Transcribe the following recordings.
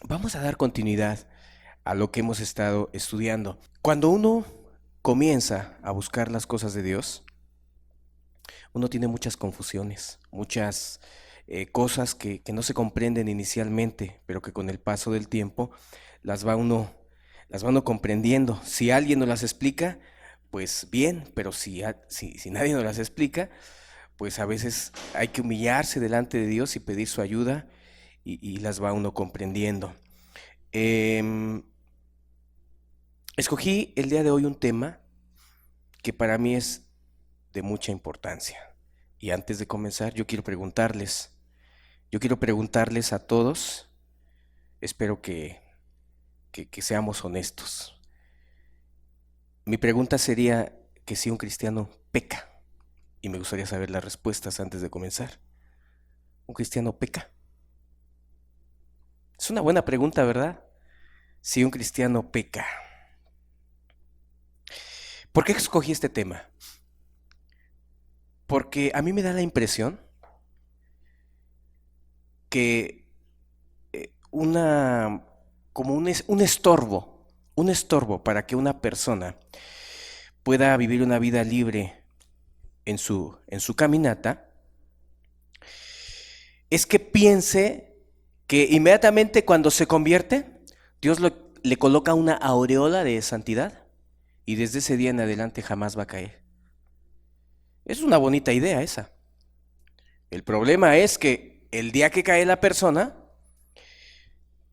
Vamos a dar continuidad a lo que hemos estado estudiando. Cuando uno comienza a buscar las cosas de Dios, uno tiene muchas confusiones, muchas cosas que no se comprenden inicialmente, pero que con el paso del tiempo las va uno, las va uno comprendiendo. Si alguien nos las explica, pues bien, pero si nadie nos las explica, pues a veces hay que humillarse delante de Dios y pedir su ayuda y las va uno comprendiendo. Em, Escogí el día de hoy un tema que para mí es de mucha importancia. Y antes de comenzar, yo quiero preguntarles a todos, espero que seamos honestos. Mi pregunta sería que si un cristiano peca, y me gustaría saber las respuestas antes de comenzar. ¿Un cristiano peca? Es una buena pregunta, ¿verdad? Si un cristiano peca. ¿Por qué escogí este tema? Porque a mí me da la impresión que una como un estorbo para que una persona pueda vivir una vida libre en su caminata, es que piense que inmediatamente cuando se convierte, le coloca una aureola de santidad y desde ese día en adelante jamás va a caer. Es una bonita idea esa. El problema es que el día que cae la persona,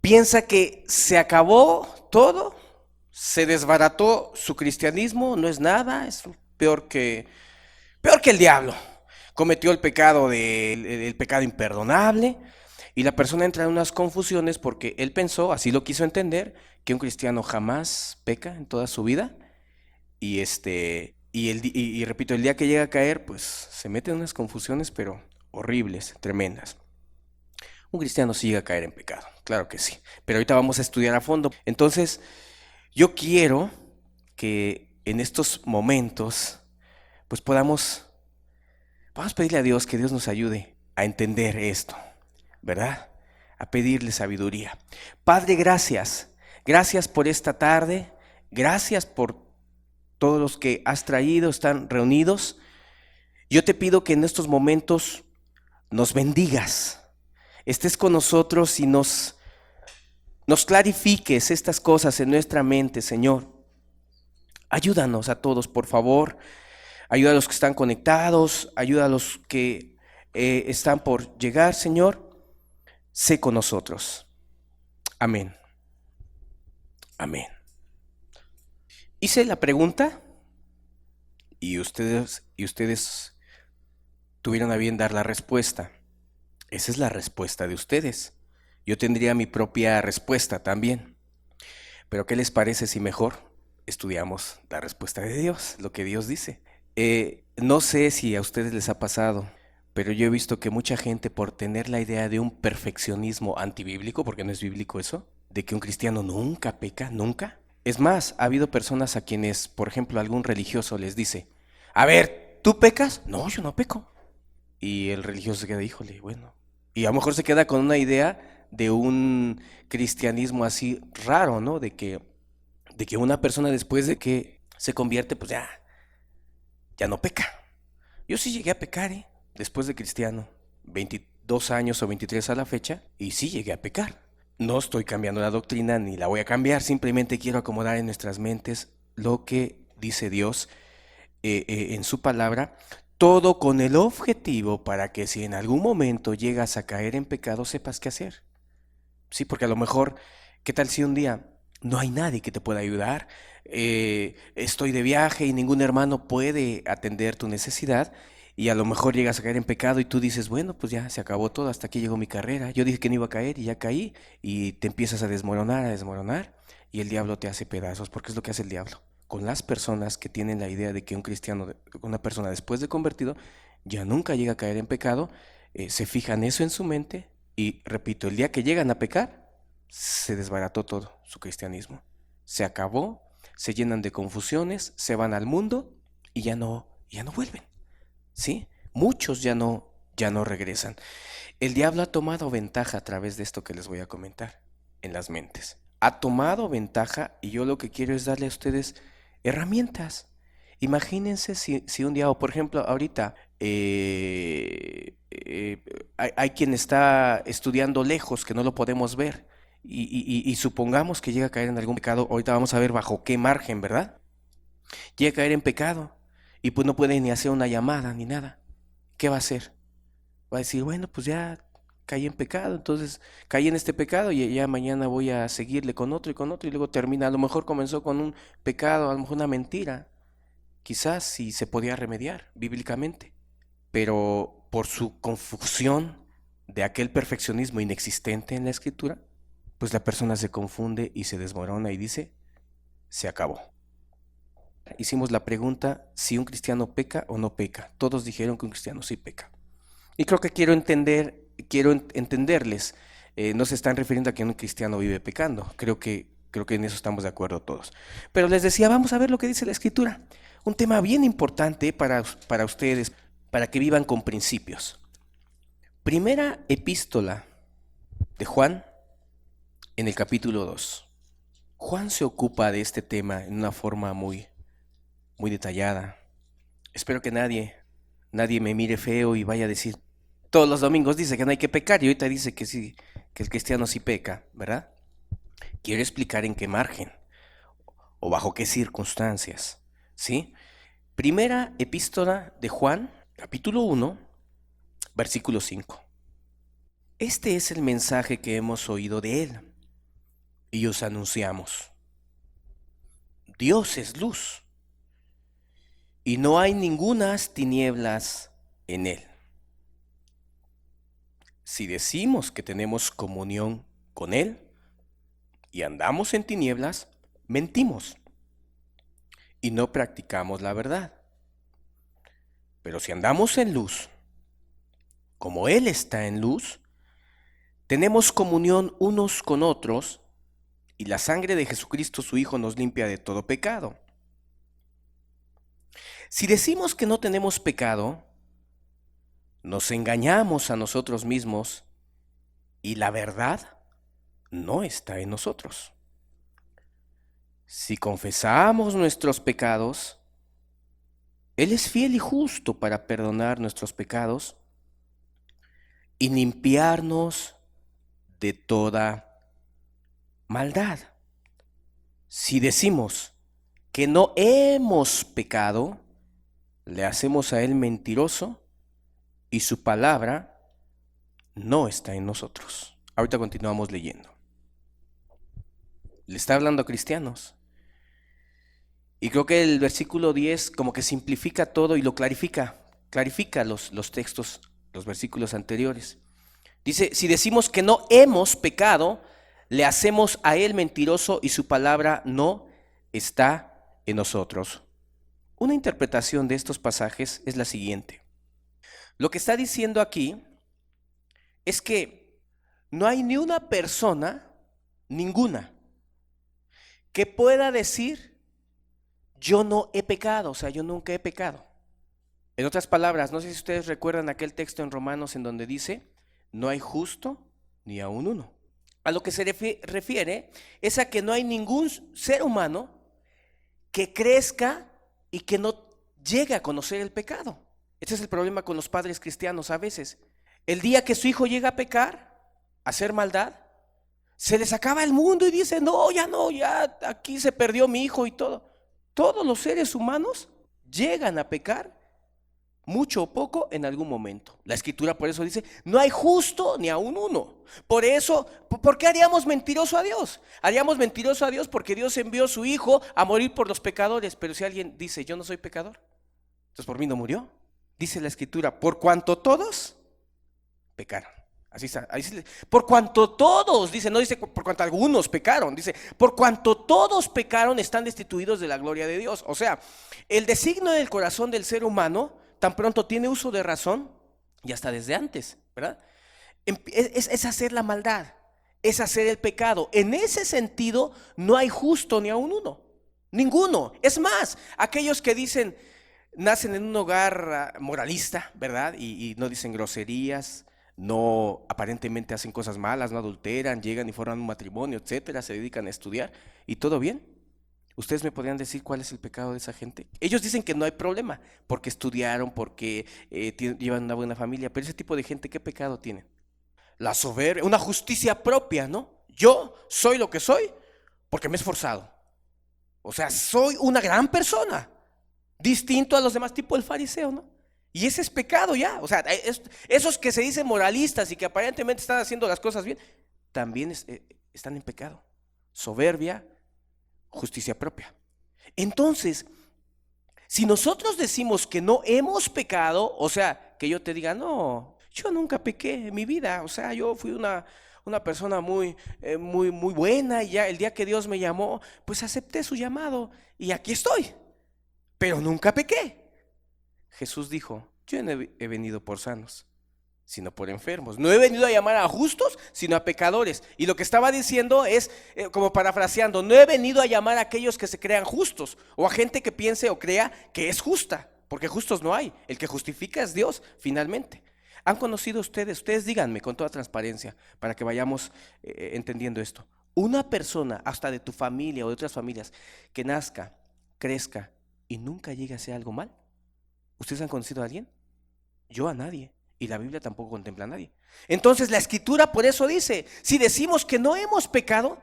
piensa que se acabó todo, se desbarató su cristianismo, no es nada, es peor que el diablo. Cometió el pecado imperdonable y la persona entra en unas confusiones porque él pensó, así lo quiso entender, que un cristiano jamás peca en toda su vida y repito, el día que llega a caer, pues se mete en unas confusiones pero horribles, tremendas. Un cristiano sí llega a caer en pecado, claro que sí, pero ahorita vamos a estudiar a fondo. Entonces, yo quiero que en estos momentos, pues vamos a pedirle a Dios que Dios nos ayude a entender esto, ¿verdad? A pedirle sabiduría. Padre, gracias. Gracias por esta tarde. Gracias por todos los que has traído, están reunidos. Yo te pido que en estos momentos nos bendigas, estés con nosotros y nos clarifiques estas cosas en nuestra mente, Señor. Ayúdanos a todos, por favor. Ayuda a los que están conectados, ayuda a los que están por llegar, Señor. Sé con nosotros. Amén. Amén. Hice la pregunta y ustedes tuvieron a bien dar la respuesta. Esa es la respuesta de ustedes. Yo tendría mi propia respuesta también. Pero ¿qué les parece si mejor estudiamos la respuesta de Dios, lo que Dios dice? No sé si a ustedes les ha pasado, pero yo he visto que mucha gente por tener la idea de un perfeccionismo antibíblico, porque no es bíblico eso, de que un cristiano nunca peca, nunca. Es más, ha habido personas a quienes, por ejemplo, algún religioso les dice, a ver, ¿tú pecas? No, yo no peco. Y el religioso se queda, híjole, bueno. Y a lo mejor se queda con una idea de un cristianismo así raro, ¿no? De que una persona después de que se convierte, pues ya no peca. Yo sí llegué a pecar, ¿eh? Después de cristiano, 22 años o 23 a la fecha, y sí llegué a pecar. No estoy cambiando la doctrina ni la voy a cambiar, simplemente quiero acomodar en nuestras mentes lo que dice Dios en su palabra, todo con el objetivo para que si en algún momento llegas a caer en pecado sepas qué hacer. Sí, porque a lo mejor, ¿qué tal si un día no hay nadie que te pueda ayudar? Estoy de viaje y ningún hermano puede atender tu necesidad y a lo mejor llegas a caer en pecado y tú dices, bueno, pues ya se acabó todo, hasta aquí llegó mi carrera. Yo dije que no iba a caer y ya caí y te empiezas a desmoronar y el diablo te hace pedazos, porque es lo que hace el diablo. Con las personas que tienen la idea de que un cristiano, una persona después de convertido, ya nunca llega a caer en pecado, se fijan eso en su mente y repito, el día que llegan a pecar, se desbarató todo su cristianismo. Se acabó, se llenan de confusiones, se van al mundo y ya no vuelven. ¿Sí? Muchos ya no regresan. El diablo ha tomado ventaja a través de esto que les voy a comentar. en las mentes. Ha tomado ventaja y yo lo que quiero es darle a ustedes herramientas. Imagínense si un día, o por ejemplo, ahorita hay quien está estudiando lejos que no lo podemos ver y supongamos que llega a caer en algún pecado. Ahorita vamos a ver bajo qué margen, ¿verdad? Llega a caer en pecado y pues no puede ni hacer una llamada ni nada. ¿Qué va a hacer? Va a decir, bueno, pues ya caí en pecado, entonces caí en este pecado y ya mañana voy a seguirle con otro y luego termina. A lo mejor comenzó con un pecado, a lo mejor una mentira. Quizás sí se podía remediar bíblicamente, pero por su confusión de aquel perfeccionismo inexistente en la escritura, pues la persona se confunde y se desmorona y dice, se acabó. Hicimos la pregunta si un cristiano peca o no peca. Todos dijeron que un cristiano sí peca. Y creo que quiero entenderles. No se están refiriendo a que un cristiano vive pecando. Creo que en eso estamos de acuerdo todos. Pero les decía, vamos a ver lo que dice la Escritura. Un tema bien importante para ustedes, para que vivan con principios. Primera epístola de Juan, en el capítulo 2. Juan se ocupa de este tema en una forma muy detallada. Espero que nadie me mire feo y vaya a decir, todos los domingos dice que no hay que pecar y ahorita dice que sí, que el cristiano sí peca, ¿verdad? Quiero explicar en qué margen o bajo qué circunstancias, ¿sí? Primera epístola de Juan, capítulo 1, versículo 5. Este es el mensaje que hemos oído de él y os anunciamos. Dios es luz y no hay ningunas tinieblas en él. Si decimos que tenemos comunión con él y andamos en tinieblas, mentimos y no practicamos la verdad. Pero si andamos en luz, como él está en luz, tenemos comunión unos con otros y la sangre de Jesucristo su Hijo nos limpia de todo pecado. Si decimos que no tenemos pecado, nos engañamos a nosotros mismos y la verdad no está en nosotros. Si confesamos nuestros pecados, Él es fiel y justo para perdonar nuestros pecados y limpiarnos de toda maldad. Si decimos que no hemos pecado, le hacemos a Él mentiroso y su palabra no está en nosotros. Ahorita continuamos leyendo. Le está hablando a cristianos. Y creo que el versículo 10 como que simplifica todo y lo clarifica los textos, los versículos anteriores. Dice, si decimos que no hemos pecado, le hacemos a Él mentiroso y su palabra no está en nosotros. Una interpretación de estos pasajes es la siguiente. Lo que está diciendo aquí es que no hay ni una persona, ninguna, que pueda decir, yo no he pecado, o sea, yo nunca he pecado. En otras palabras, no sé si ustedes recuerdan aquel texto en Romanos en donde dice, no hay justo ni aun uno. A lo que se refiere es a que no hay ningún ser humano que crezca y que no llegue a conocer el pecado. Este es el problema con los padres cristianos a veces. El día que su hijo llega a pecar, a hacer maldad, se les acaba el mundo y dice, no, ya aquí se perdió mi hijo y todo. Todos los seres humanos llegan a pecar, mucho o poco, en algún momento. La Escritura por eso dice, no hay justo ni aun uno. Por eso, ¿por qué haríamos mentiroso a Dios? Haríamos mentiroso a Dios porque Dios envió a su Hijo a morir por los pecadores. Pero si alguien dice, yo no soy pecador, entonces por mí no murió. Dice la Escritura, por cuanto todos pecaron. Así está, por cuanto todos, dice, no dice por cuanto algunos pecaron, dice, por cuanto todos pecaron están destituidos de la gloria de Dios. O sea, el designio del corazón del ser humano tan pronto tiene uso de razón, y hasta desde antes, ¿verdad? Es hacer la maldad, es hacer el pecado. En ese sentido no hay justo ni aun uno, ninguno. Es más, aquellos que dicen, nacen en un hogar moralista, ¿verdad? Y no dicen groserías, no aparentemente hacen cosas malas, no adulteran, llegan y forman un matrimonio, etcétera, se dedican a estudiar y todo bien. ¿Ustedes me podrían decir cuál es el pecado de esa gente? Ellos dicen que no hay problema, porque estudiaron, porque llevan una buena familia, pero ese tipo de gente, ¿qué pecado tienen? La soberbia, una justicia propia, ¿no? Yo soy lo que soy porque me he esforzado. O sea, soy una gran persona, distinto a los demás, tipo el fariseo, ¿no? Y ese es pecado ya. O sea, esos que se dicen moralistas y que aparentemente están haciendo las cosas bien, también están en pecado. Soberbia, justicia propia. Entonces, si nosotros decimos que no hemos pecado, o sea, que yo te diga, no, yo nunca pequé en mi vida, o sea, yo fui una persona muy buena y ya el día que Dios me llamó, pues acepté su llamado y aquí estoy, pero nunca pequé. Jesús dijo, yo no he venido por sanos, sino por enfermos. No he venido a llamar a justos, sino a pecadores. Y lo que estaba diciendo es, como parafraseando, no he venido a llamar a aquellos que se crean justos, o a gente que piense o crea que es justa, porque justos no hay. El que justifica es Dios, finalmente. ¿Han conocido ustedes? Ustedes díganme con toda transparencia, para que vayamos entendiendo esto. Una persona, hasta de tu familia o de otras familias, que nazca, crezca y nunca llegue a hacer algo mal. ¿Ustedes han conocido a alguien? Yo a nadie. Y la Biblia tampoco contempla a nadie. Entonces la Escritura por eso dice, si decimos que no hemos pecado,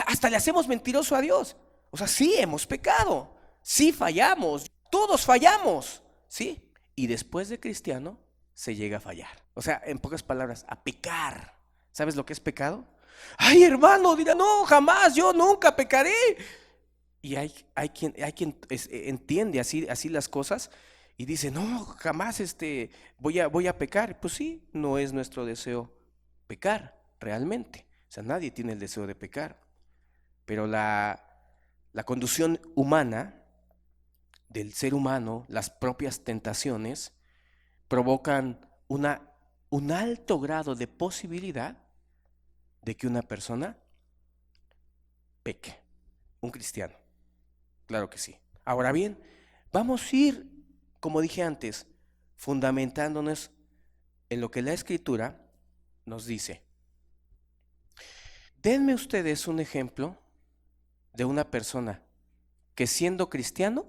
hasta le hacemos mentiroso a Dios. O sea, sí hemos pecado, sí fallamos, todos fallamos, ¿sí? Y después de cristiano se llega a fallar. O sea, en pocas palabras, a pecar. ¿Sabes lo que es pecado? Ay, hermano, dirá, no, jamás, yo nunca pecaré. Y hay quien entiende así las cosas y dice, no, jamás voy a pecar. Pues sí, no es nuestro deseo pecar realmente. O sea, nadie tiene el deseo de pecar. Pero la conducción humana, del ser humano, las propias tentaciones, provocan un alto grado de posibilidad de que una persona peque, un cristiano. Claro que sí. Ahora bien, vamos a ir, como dije antes, fundamentándonos en lo que la Escritura nos dice. Denme ustedes un ejemplo de una persona que siendo cristiano,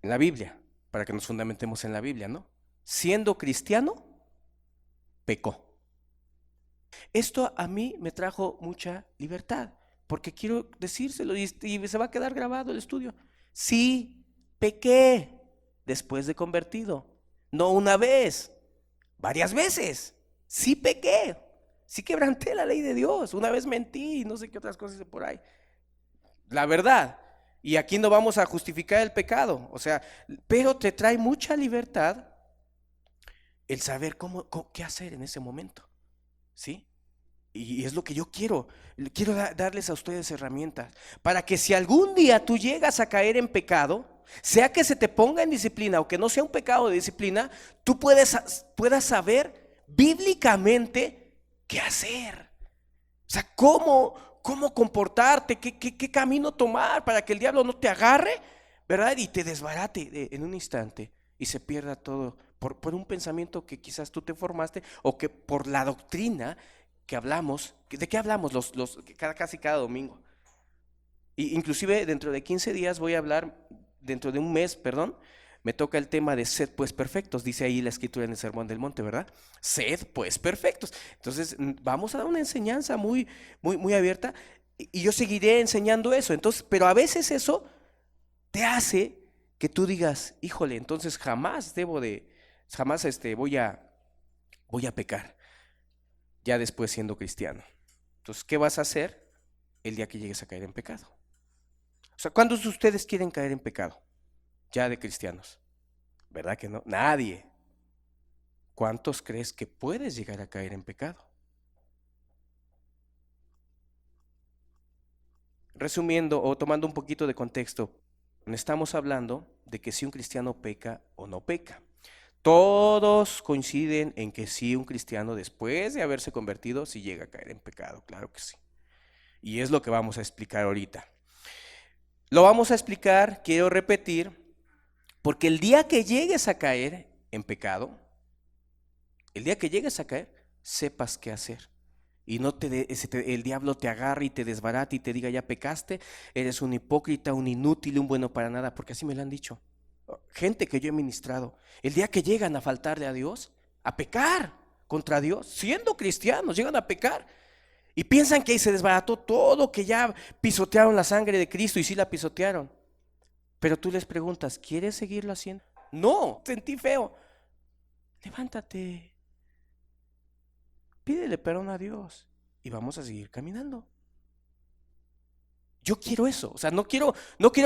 en la Biblia, para que nos fundamentemos en la Biblia, ¿no? Siendo cristiano, pecó. Esto a mí me trajo mucha libertad, porque quiero decírselo y se va a quedar grabado el estudio. Sí, pequé después de convertido, no una vez, varias veces. Sí pequé, sí quebranté la ley de Dios, una vez mentí y no sé qué otras cosas por ahí. La verdad. Y aquí no vamos a justificar el pecado, o sea, pero te trae mucha libertad el saber qué hacer en ese momento, ¿sí? Y es lo que yo quiero darles a ustedes herramientas para que si algún día tú llegas a caer en pecado, sea que se te ponga en disciplina o que no sea un pecado de disciplina, tú puedas saber bíblicamente qué hacer. O sea, cómo comportarte, qué camino tomar para que el diablo no te agarre, ¿verdad? Y te desbarate en un instante y se pierda todo por un pensamiento que quizás tú te formaste o que por la doctrina que hablamos. ¿De qué hablamos casi cada domingo? Inclusive dentro de 15 días voy a hablar, dentro de un mes, perdón, me toca el tema de sed pues perfectos, dice ahí la Escritura en el Sermón del Monte, ¿verdad? Sed pues perfectos. Entonces vamos a dar una enseñanza muy abierta y yo seguiré enseñando eso. Entonces, pero a veces eso te hace que tú digas, híjole, entonces jamás voy a pecar, ya después siendo cristiano. Entonces, ¿qué vas a hacer el día que llegues a caer en pecado? O sea, ¿cuántos de ustedes quieren caer en pecado? Ya de cristianos. ¿Verdad que no? Nadie. ¿Cuántos crees que puedes llegar a caer en pecado? Resumiendo o tomando un poquito de contexto, estamos hablando de que si un cristiano peca o no peca. Todos coinciden en que sí, un cristiano después de haberse convertido, sí llega a caer en pecado, claro que sí. Y es lo que vamos a explicar ahorita. Lo vamos a explicar, quiero repetir, porque el día que llegues a caer en pecado, El día que llegues a caer, sepas qué hacer. Y no el diablo te agarre y te desbarate y te diga, ya pecaste, eres un hipócrita, un inútil, un bueno para nada, porque así me lo han dicho. Gente que yo he ministrado, el día que llegan a faltarle a Dios, a pecar contra Dios, siendo cristianos, llegan a pecar y piensan que ahí se desbarató todo, que ya pisotearon la sangre de Cristo, y sí la pisotearon. Pero tú les preguntas, ¿quieres seguirlo haciendo? No, sentí feo. Levántate, pídele perdón a Dios y vamos a seguir caminando. Yo quiero eso, o sea, no quiero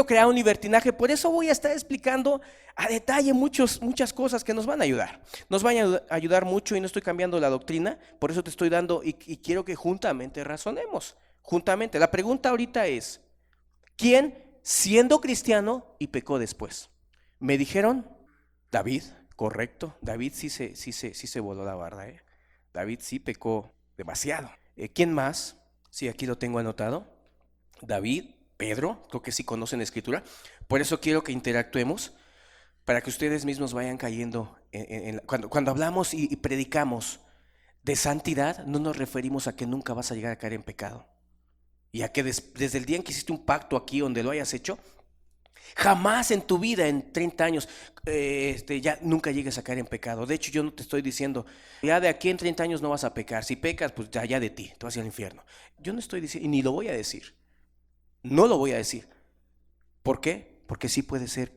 crear un libertinaje. Por eso voy a estar explicando a detalle muchas cosas que nos van a ayudar. Nos van a ayudar mucho, y no estoy cambiando la doctrina. Por eso te estoy dando y quiero que juntamente razonemos. Juntamente. La pregunta ahorita es, ¿quién siendo cristiano y pecó después? Me dijeron, David, correcto. David sí se voló la barda, ¿eh? David sí pecó demasiado. ¿Quién más? Sí, aquí lo tengo anotado. David, Pedro, creo que sí conocen la escritura. Por eso quiero que interactuemos, para que ustedes mismos vayan cayendo cuando hablamos y predicamos de santidad, no nos referimos a que nunca vas a llegar a caer en pecado, y a que desde el día en que hiciste un pacto aquí donde lo hayas hecho, jamás en tu vida, en 30 años, ya nunca llegues a caer en pecado. De hecho, yo no te estoy diciendo, ya de aquí en 30 años no vas a pecar. Si pecas, pues ya de ti, te vas al infierno. Yo no estoy diciendo, y ni lo voy a decir. No lo voy a decir. ¿Por qué? Porque sí puede ser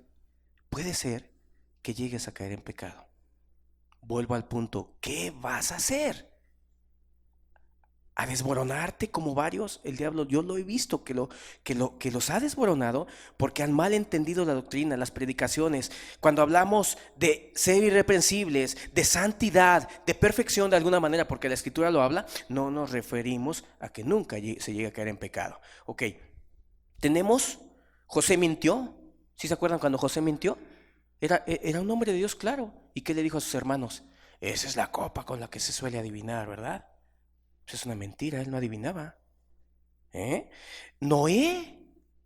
que llegues a caer en pecado. Vuelvo al punto, ¿qué vas a hacer? ¿A desboronarte como varios? El diablo, yo lo he visto que los ha desboronado porque han mal entendido la doctrina, las predicaciones. Cuando hablamos de ser irreprensibles, de santidad, de perfección de alguna manera, porque la escritura lo habla, no nos referimos a que nunca se llegue a caer en pecado. Ok, tenemos, José mintió. ¿Sí se acuerdan cuando José mintió? Era un hombre de Dios, claro. ¿Y qué le dijo a sus hermanos? Esa es la copa con la que se suele adivinar, ¿verdad? Pues es una mentira, él no adivinaba. Noé,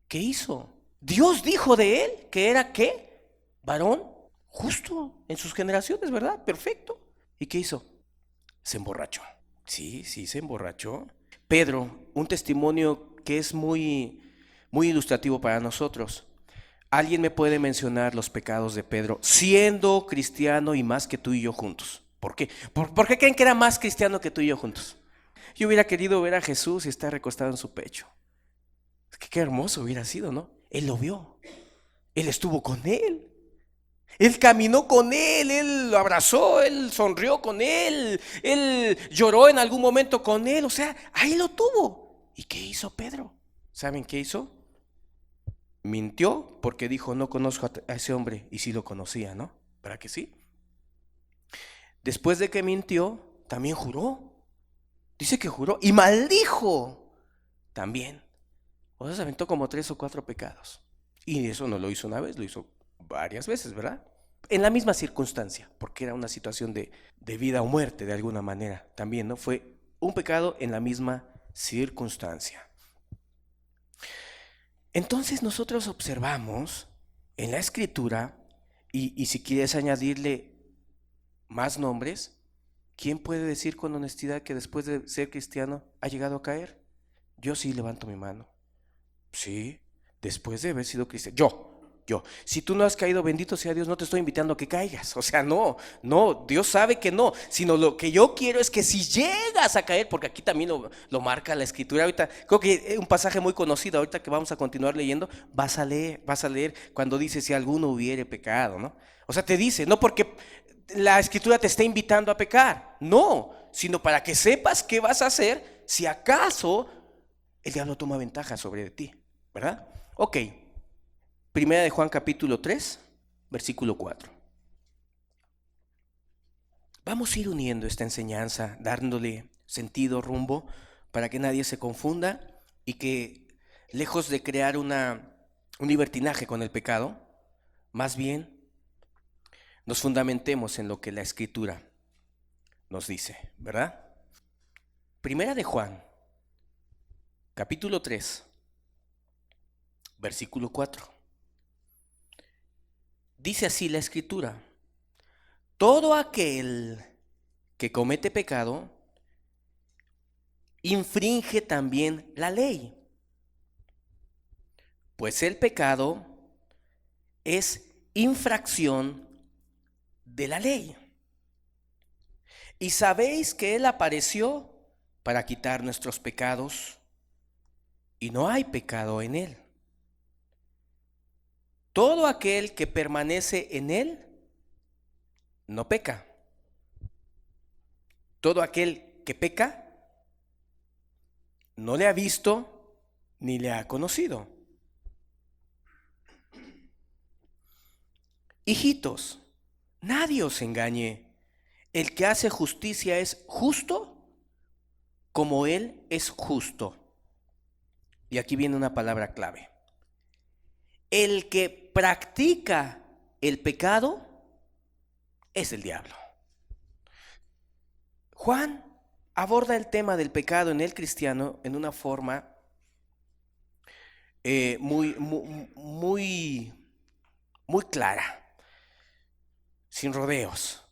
¿qué hizo? Dios dijo de él que era, ¿qué? Varón justo en sus generaciones, ¿verdad? Perfecto. ¿Y qué hizo? Se emborrachó. Sí, se emborrachó. Pedro, un testimonio que es muy, muy ilustrativo para nosotros. ¿Alguien me puede mencionar los pecados de Pedro siendo cristiano y más que tú y yo juntos? ¿Por qué? ¿Por qué creen que era más cristiano que tú y yo juntos? Yo hubiera querido ver a Jesús y estar recostado en su pecho. Qué hermoso hubiera sido, ¿no? Él lo vio. Él estuvo con él. Él caminó con él lo abrazó, él sonrió con él lloró en algún momento con él. O sea, ahí lo tuvo. ¿Y qué hizo Pedro? ¿Saben qué hizo? Mintió porque dijo, no conozco a ese hombre, y sí lo conocía, ¿no? ¿Para que sí? Después de que mintió, también juró. Dice que juró y maldijo también. O sea, se aventó como 3 o 4 pecados. Y eso no lo hizo una vez, lo hizo varias veces, ¿verdad? En la misma circunstancia, porque era una situación de vida o muerte de alguna manera. También, ¿no? Fue un pecado en la misma circunstancia. Entonces nosotros observamos en la escritura, y si quieres añadirle más nombres, ¿quién puede decir con honestidad que después de ser cristiano ha llegado a caer? Yo sí levanto mi mano. Sí, después de haber sido cristiano. Yo. Si tú no has caído, bendito sea Dios, no te estoy invitando a que caigas. O sea, no, Dios sabe que no. Sino lo que yo quiero es que si llegas a caer, porque aquí también lo marca la escritura. Ahorita, creo que es un pasaje muy conocido, ahorita que vamos a continuar leyendo, vas a leer cuando dice si alguno hubiere pecado, ¿no? O sea, te dice, no porque la escritura te está invitando a pecar, no, sino para que sepas qué vas a hacer si acaso el diablo toma ventaja sobre ti, ¿verdad? Ok, Primera de Juan capítulo 3, versículo 4. Vamos a ir uniendo esta enseñanza, dándole sentido, rumbo, para que nadie se confunda y que, lejos de crear un libertinaje con el pecado, más bien nos fundamentemos en lo que la escritura nos dice, ¿verdad? Primera de Juan, capítulo 3, versículo 4. Dice así la escritura: todo aquel que comete pecado infringe también la ley, pues el pecado es infracción de la ley. Y sabéis que Él apareció para quitar nuestros pecados, y no hay pecado en Él. Todo aquel que permanece en Él no peca. Todo aquel que peca no le ha visto ni le ha conocido. Hijitos, nadie os engañe. El que hace justicia es justo como Él es justo. Y aquí viene una palabra clave. El que practica el pecado es el diablo. Juan aborda el tema del pecado en el cristiano en una forma muy clara, sin rodeos.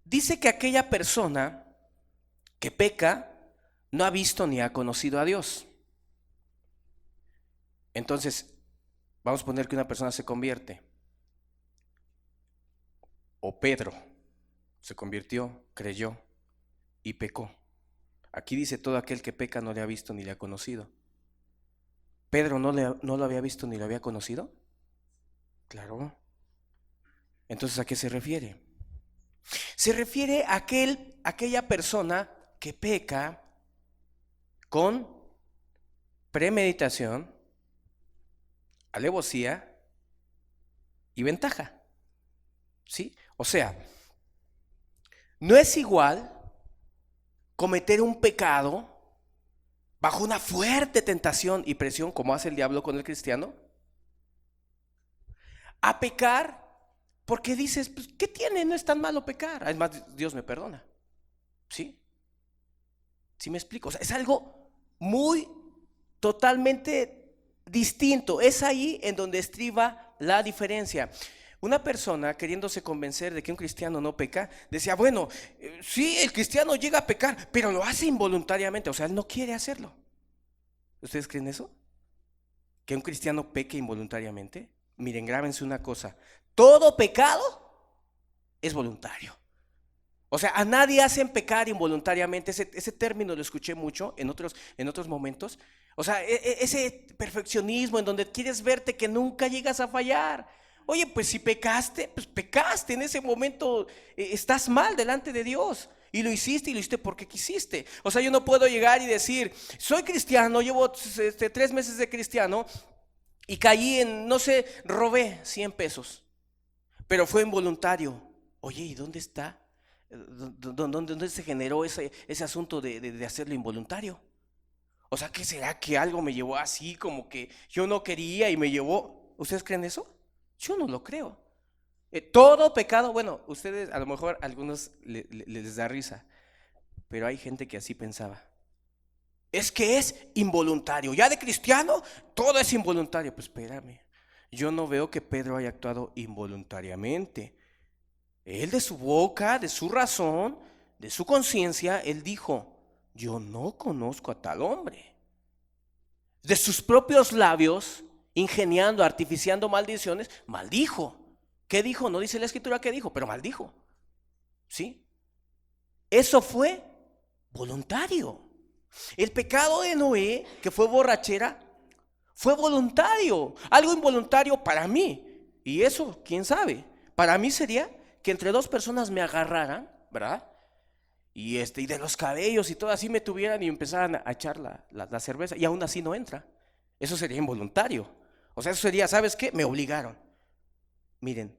Dice que aquella persona que peca no ha visto ni ha conocido a Dios. Entonces, vamos a poner que una persona se convierte. O Pedro se convirtió, creyó y pecó. Aquí dice: todo aquel que peca no le ha visto ni le ha conocido. ¿Pedro no lo había visto ni lo había conocido? Claro. Entonces, ¿a qué se refiere? Se refiere a aquella persona que peca con premeditación, alevosía y ventaja. ¿Sí? O sea, no es igual cometer un pecado bajo una fuerte tentación y presión, como hace el diablo con el cristiano, a pecar porque dices, pues, ¿qué tiene? No es tan malo pecar. Además, Dios me perdona. ¿Sí? ¿Sí me explico? O sea, es algo muy totalmente distinto. Es ahí en donde estriba la diferencia. Una persona queriéndose convencer de que un cristiano no peca, decía, bueno, sí, el cristiano llega a pecar, pero lo hace involuntariamente, o sea, él no quiere hacerlo. ¿Ustedes creen eso? ¿Que un cristiano peque involuntariamente? Miren, grábense una cosa: todo pecado es voluntario. O sea, a nadie hacen pecar involuntariamente. Ese término lo escuché mucho en otros momentos. O sea, ese perfeccionismo en donde quieres verte que nunca llegas a fallar. Oye, pues si pecaste, pues pecaste. En ese momento estás mal delante de Dios. Y lo hiciste porque quisiste. O sea, yo no puedo llegar y decir, soy cristiano, llevo 3 meses de cristiano y caí en, no sé, robé 100 pesos. Pero fue involuntario. Oye, ¿y dónde está? ¿Dónde se generó ese asunto de hacerlo involuntario? O sea, ¿qué será que algo me llevó así, como que yo no quería y me llevó? ¿Ustedes creen eso? Yo no lo creo. Todo pecado, bueno, ustedes a lo mejor a algunos les da risa, pero hay gente que así pensaba. Es que es involuntario. Ya de cristiano, todo es involuntario. Pues espérame, yo no veo que Pedro haya actuado involuntariamente. Él, de su boca, de su razón, de su conciencia, él dijo, yo no conozco a tal hombre. De sus propios labios, ingeniando, artificiando maldiciones, maldijo. ¿Qué dijo? No dice la escritura qué dijo, pero maldijo. ¿Sí? Eso fue voluntario. El pecado de Noé, que fue borrachera, fue voluntario. Algo involuntario para mí. Y eso, quién sabe. Para mí sería que entre dos personas me agarraran, ¿verdad? Y de los cabellos y todo así me tuvieran y empezaran a echar la cerveza. Y aún así no entra. Eso sería involuntario. O sea, eso sería, ¿sabes qué? Me obligaron. Miren,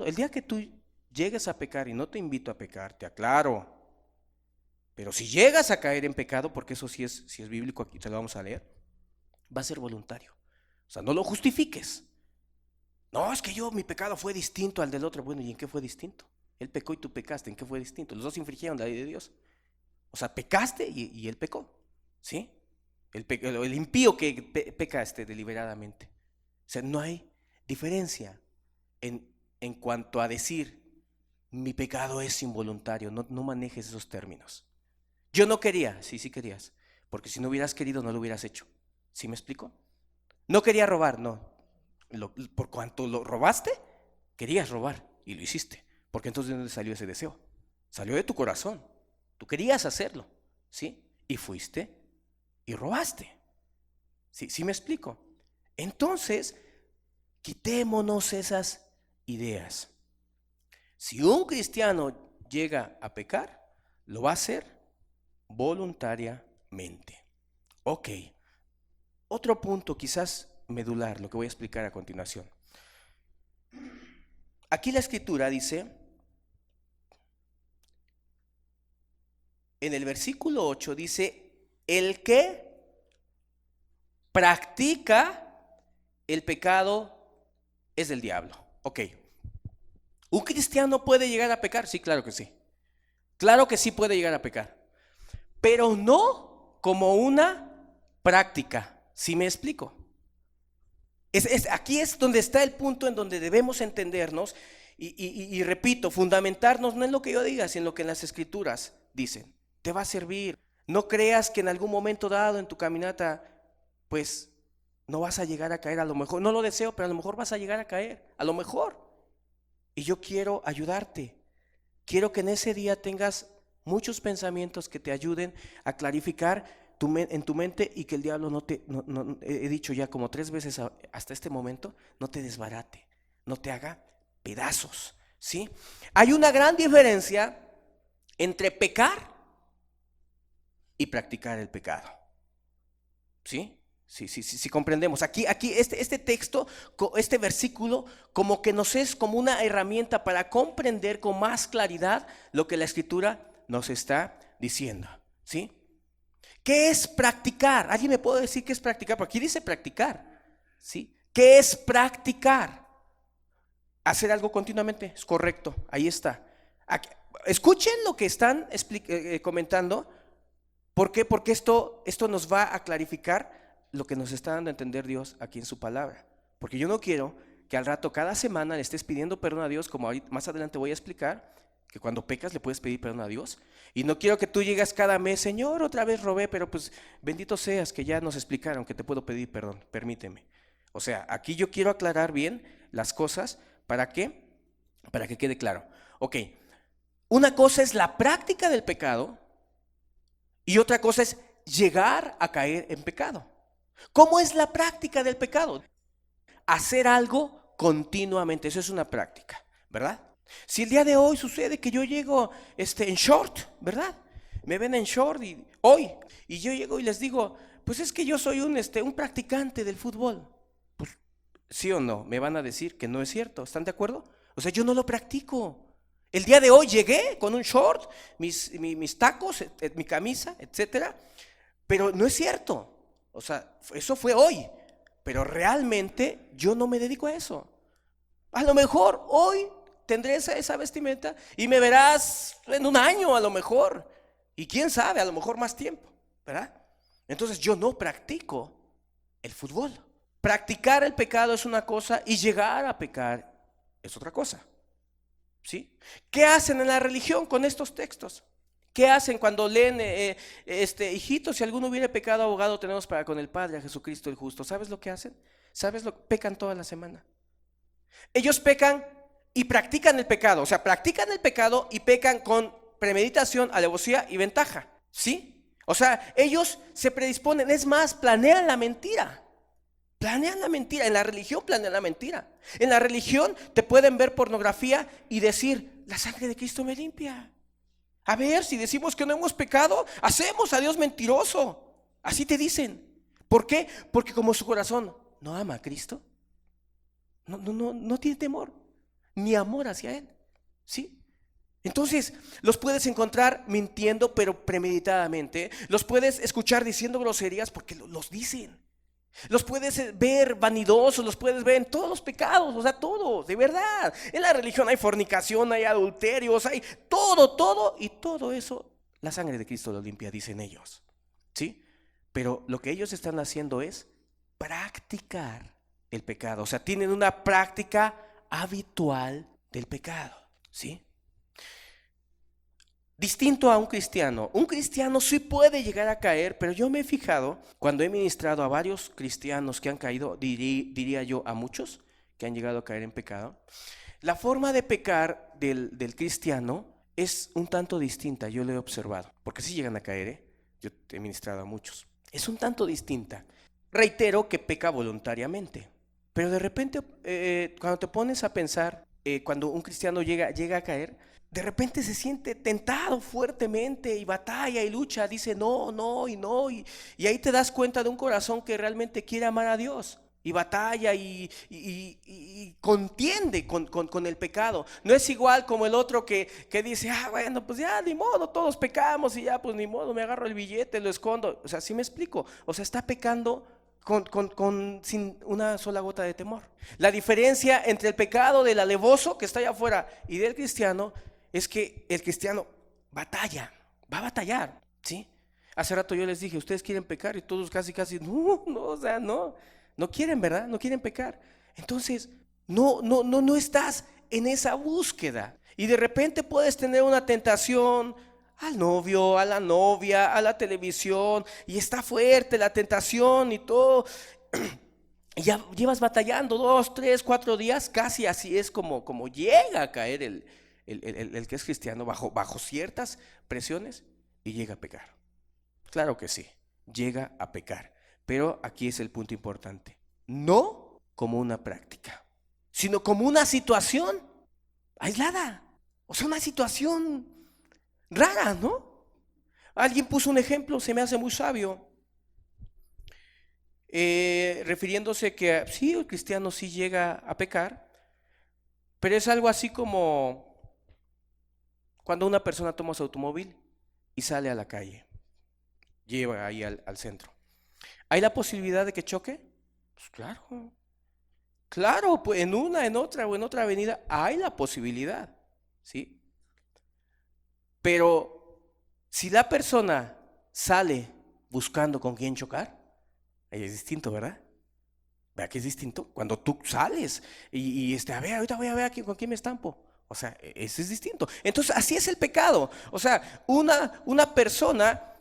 el día que tú llegues a pecar, y no te invito a pecar, te aclaro, pero si llegas a caer en pecado, porque eso sí es bíblico, aquí te lo vamos a leer, va a ser voluntario. O sea, no lo justifiques. No, es que mi pecado fue distinto al del otro. Bueno, ¿y en qué fue distinto? Él pecó y tú pecaste, ¿en qué fue distinto? Los dos infringieron la ley de Dios. O sea, pecaste y él pecó. ¿Sí? El impío que peca deliberadamente. O sea, no hay diferencia en cuanto a decir mi pecado es involuntario. No manejes esos términos. Yo no quería, sí querías, porque si no hubieras querido no lo hubieras hecho. ¿Sí me explico? No quería robar, no. Por cuanto lo robaste, querías robar y lo hiciste. Porque entonces ¿de dónde salió ese deseo? Salió de tu corazón. Tú querías hacerlo, ¿sí? Y fuiste y robaste. ¿Sí me explico? Entonces, quitémonos esas ideas. Si un cristiano llega a pecar, lo va a hacer voluntariamente. Ok. Otro punto quizás medular, lo que voy a explicar a continuación. Aquí la escritura dice, en el versículo 8 dice, el que practica el pecado es del diablo. Ok. ¿Un cristiano puede llegar a pecar? Sí, claro que sí. Claro que sí puede llegar a pecar. Pero no como una práctica. ¿Sí me explico? Aquí es donde está el punto en donde debemos entendernos y repito, fundamentarnos no en lo que yo diga, sino en lo que en las escrituras dicen. Te va a servir. No creas que en algún momento dado en tu caminata, pues no vas a llegar a caer. A lo mejor, no lo deseo, pero a lo mejor vas a llegar a caer. A lo mejor. Y yo quiero ayudarte. Quiero que en ese día tengas muchos pensamientos que te ayuden a clarificar en tu mente y que el diablo he dicho ya como 3 veces hasta este momento, no te desbarate, no te haga pedazos, ¿sí? Hay una gran diferencia entre pecar y practicar el pecado, ¿sí? Sí, comprendemos. Aquí este texto, este versículo, como que nos es como una herramienta para comprender con más claridad lo que la escritura nos está diciendo, ¿sí? ¿Qué es practicar? ¿Alguien me puede decir qué es practicar? Porque aquí dice practicar, ¿sí? ¿Qué es practicar? Hacer algo continuamente, es correcto, ahí está. Escuchen lo que están comentando. ¿Por qué? Porque esto nos va a clarificar lo que nos está dando a entender Dios aquí en su palabra. Porque yo no quiero que al rato cada semana le estés pidiendo perdón a Dios, como más adelante voy a explicar, que cuando pecas le puedes pedir perdón a Dios. Y no quiero que tú llegues cada mes, Señor, otra vez robé, pero pues bendito seas que ya nos explicaron que te puedo pedir perdón, permíteme. O sea, aquí yo quiero aclarar bien las cosas. ¿Para qué? Para que quede claro. Ok, una cosa es la práctica del pecado y otra cosa es llegar a caer en pecado. ¿Cómo es la práctica del pecado? Hacer algo continuamente, eso es una práctica, ¿verdad? Si el día de hoy sucede que yo llego en short, ¿verdad? Me ven en short y yo llego y les digo, pues es que yo soy un practicante del fútbol. Pues, ¿sí o no? Me van a decir que no es cierto, ¿están de acuerdo? O sea, yo no lo practico. El día de hoy llegué con un short, mis tacos, mi camisa, etcétera, pero no es cierto. O sea, eso fue hoy, pero realmente yo no me dedico a eso. A lo mejor hoy tendré esa vestimenta y me verás en un año a lo mejor. Y quién sabe, a lo mejor más tiempo, ¿verdad? Entonces yo no practico el fútbol. Practicar el pecado es una cosa y llegar a pecar es otra cosa, ¿sí? ¿Qué hacen en la religión con estos textos? ¿Qué hacen cuando leen, hijitos, si alguno hubiera pecado, abogado tenemos para con el Padre, a Jesucristo el justo? ¿Sabes lo que hacen? ¿Sabes lo que pecan toda la semana? Ellos pecan y practican el pecado, o sea, practican el pecado y pecan con premeditación, alevosía y ventaja, ¿sí? O sea, ellos se predisponen, es más, planean la mentira. Planean la mentira, en la religión planean la mentira. En la religión te pueden ver pornografía y decir, la sangre de Cristo me limpia. A ver, si decimos que no hemos pecado, hacemos a Dios mentiroso. Así te dicen. ¿Por qué? Porque como su corazón no ama a Cristo, no tiene temor, ni amor hacia Él, ¿sí? Entonces, los puedes encontrar mintiendo, pero premeditadamente. Los puedes escuchar diciendo groserías porque los dicen. Los puedes ver vanidosos, los puedes ver en todos los pecados, o sea, todos, de verdad. En la religión hay fornicación, hay adulterios, hay todo, y todo eso, la sangre de Cristo lo limpia, dicen ellos, ¿sí? Pero lo que ellos están haciendo es practicar el pecado, o sea, tienen una práctica habitual del pecado, ¿sí? Distinto a un cristiano. Un cristiano sí puede llegar a caer, pero yo me he fijado, cuando he ministrado a varios cristianos que han caído, diría yo a muchos que han llegado a caer en pecado, la forma de pecar del cristiano es un tanto distinta, yo lo he observado, porque sí llegan a caer, ¿eh? Yo he ministrado a muchos. Es un tanto distinta. Reitero que peca voluntariamente, pero de repente cuando te pones a pensar, cuando un cristiano llega a caer, de repente se siente tentado fuertemente y batalla y lucha, dice no, no y no, y ahí te das cuenta de un corazón que realmente quiere amar a Dios. Y batalla y contiende con el pecado. No es igual como el otro que dice, bueno, pues ya ni modo, todos pecamos y ya pues ni modo, me agarro el billete, lo escondo. O sea, ¿sí me explico? O sea, está pecando sin una sola gota de temor. La diferencia entre el pecado del alevoso que está allá afuera y del cristiano es que el cristiano batalla, va a batallar, ¿sí? Hace rato yo les dije, ustedes quieren pecar y todos casi, no, o sea, no quieren, ¿verdad? No quieren pecar. Entonces, no estás en esa búsqueda. Y de repente puedes tener una tentación al novio, a la novia, a la televisión, y está fuerte la tentación y todo. Y ya llevas batallando 2, 3, 4 días, casi así es como llega a caer el que es cristiano bajo ciertas presiones y llega a pecar. Claro que sí, llega a pecar. Pero aquí es el punto importante. No como una práctica, sino como una situación aislada. O sea, una situación rara, ¿no? Alguien puso un ejemplo, se me hace muy sabio, refiriéndose que sí, el cristiano sí llega a pecar, pero es algo así como cuando una persona toma su automóvil y sale a la calle, lleva ahí al centro. ¿Hay la posibilidad de que choque? Pues claro, pues en una, en otra o en otra avenida hay la posibilidad, ¿sí? Pero si la persona sale buscando con quién chocar, ahí es distinto, ¿verdad? ¿Verdad que es distinto? Cuando tú sales a ver, ahorita voy a ver con quién me estampo. O sea, eso es distinto. Entonces, así es el pecado. O sea, una persona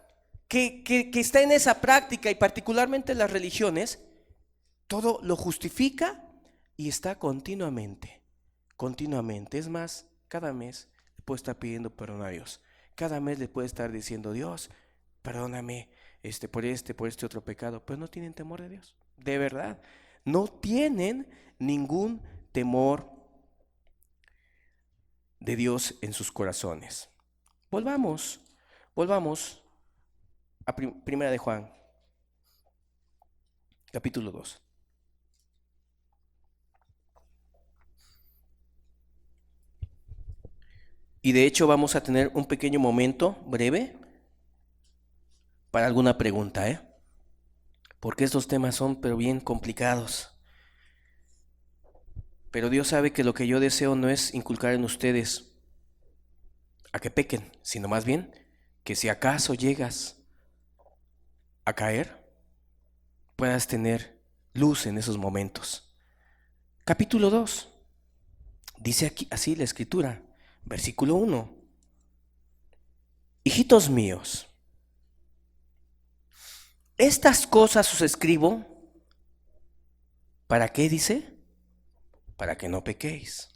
que está en esa práctica y particularmente en las religiones, todo lo justifica y está continuamente. Es más, cada mes le puede estar pidiendo perdón a Dios. Cada mes le puede estar diciendo, Dios, perdóname por este otro pecado. Pero no tienen temor de Dios, de verdad. No tienen ningún temor de Dios en sus corazones. Volvamos a Primera de Juan, capítulo 2. Y de hecho vamos a tener un pequeño momento breve para alguna pregunta, porque estos temas son pero bien complicados. Pero Dios sabe que lo que yo deseo no es inculcar en ustedes a que pequen, sino más bien que si acaso llegas a caer, puedas tener luz en esos momentos. Capítulo 2. Dice aquí así la escritura, versículo 1. Hijitos míos, estas cosas os escribo, ¿para qué dice? Para que no pequéis.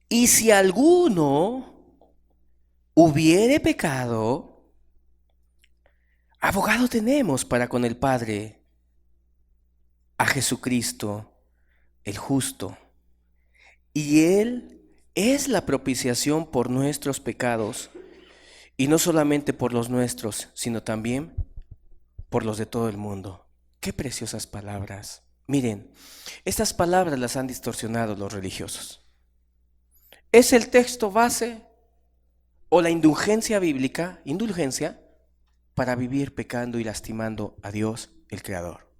Y si alguno hubiere pecado, abogado tenemos para con el Padre, a Jesucristo, el justo. Y Él es la propiciación por nuestros pecados, y no solamente por los nuestros, sino también por los de todo el mundo. Qué preciosas palabras. Miren, estas palabras las han distorsionado los religiosos. Es el texto base o la indulgencia bíblica, para vivir pecando y lastimando a Dios, el Creador.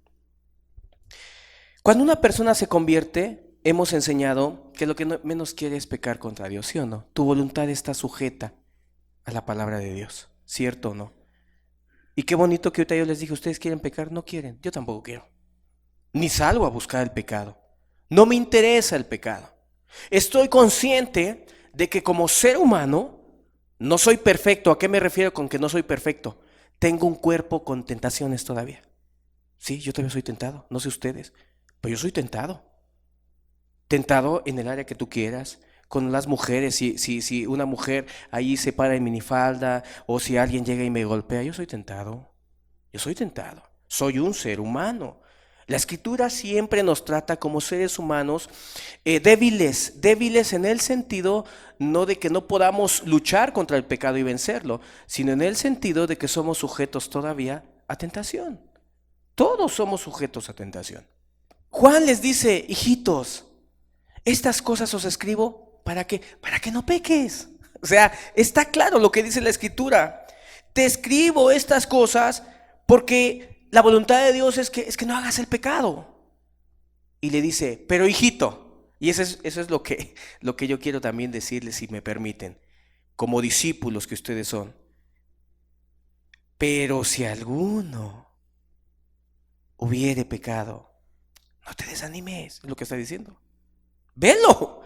Cuando una persona se convierte, hemos enseñado que lo que menos quiere es pecar contra Dios, ¿sí o no? Tu voluntad está sujeta a la palabra de Dios, ¿cierto o no? Y qué bonito que ahorita yo les dije, ¿ustedes quieren pecar? No quieren, yo tampoco quiero. Ni salgo a buscar el pecado. No me interesa el pecado. Estoy consciente de que como ser humano no soy perfecto. ¿A qué me refiero con que no soy perfecto? Tengo un cuerpo con tentaciones todavía. Sí, yo todavía soy tentado, no sé ustedes, pero yo soy tentado. Tentado en el área que tú quieras, con las mujeres, si una mujer ahí se para en minifalda o si alguien llega y me golpea, yo soy tentado. Yo soy tentado. Soy un ser humano. La escritura siempre nos trata como seres humanos débiles, débiles en el sentido no de que no podamos luchar contra el pecado y vencerlo, sino en el sentido de que somos sujetos todavía a tentación. Todos somos sujetos a tentación. Juan les dice, hijitos, estas cosas os escribo para que no peques. O sea, está claro lo que dice la escritura. Te escribo estas cosas porque la voluntad de Dios es que no hagas el pecado. Y le dice, pero hijito, y eso es lo que yo quiero también decirles, si me permiten, como discípulos que ustedes son. Pero si alguno hubiere pecado, no te desanimes, es lo que está diciendo. Velo.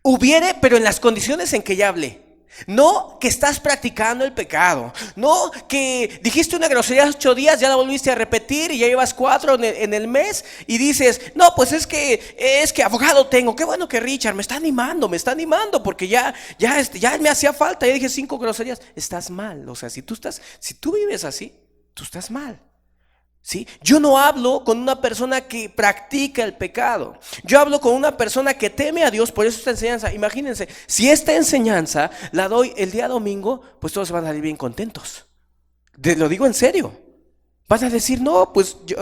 Hubiere, pero en las condiciones en que ya hablé. No que estás practicando el pecado. No que dijiste una grosería 8 días, ya la volviste a repetir y ya llevas 4 en el mes y dices, no, pues es que abogado tengo. Qué bueno que Richard me está animando porque ya me hacía falta. Ya dije 5 groserías. Estás mal. O sea, si tú vives así, tú estás mal. ¿Sí? Yo no hablo con una persona que practica el pecado. Yo hablo con una persona que teme a Dios. Por eso esta enseñanza, imagínense, si esta enseñanza la doy el día domingo, pues todos van a salir bien contentos. Lo digo en serio. Vas a decir, no, pues yo,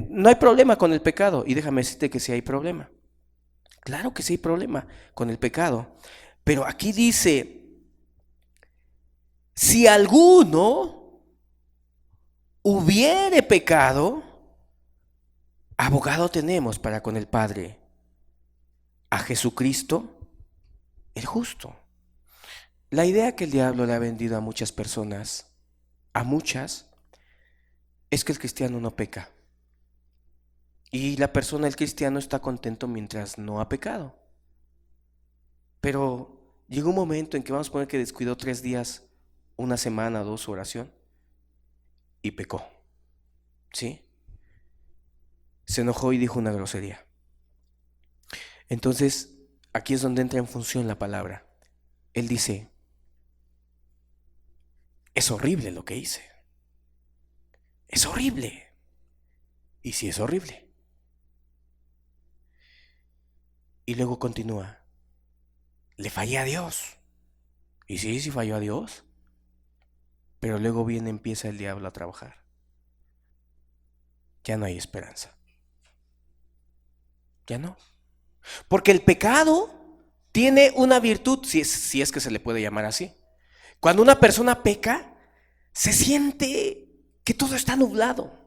no hay problema con el pecado. Y déjame decirte que sí hay problema. Claro que sí hay problema con el pecado. Pero aquí dice, si alguno hubiere pecado, abogado tenemos para con el Padre, a Jesucristo el justo. La idea que el diablo le ha vendido a muchas personas, a muchas, es que el cristiano no peca. Y el cristiano está contento mientras no ha pecado. Pero llegó un momento en que vamos a poner que descuidó 3 días, 1 semana, 2 su oración y pecó. ¿Sí? Se enojó y dijo una grosería. Entonces, aquí es donde entra en función la palabra. Él dice, es horrible lo que hice. Es horrible. Y sí es horrible. Y luego continúa, le fallé a Dios. Y sí falló a Dios. Pero luego empieza el diablo a trabajar. Ya no hay esperanza. Ya no. Porque el pecado tiene una virtud, si es que se le puede llamar así. Cuando una persona peca, se siente que todo está nublado.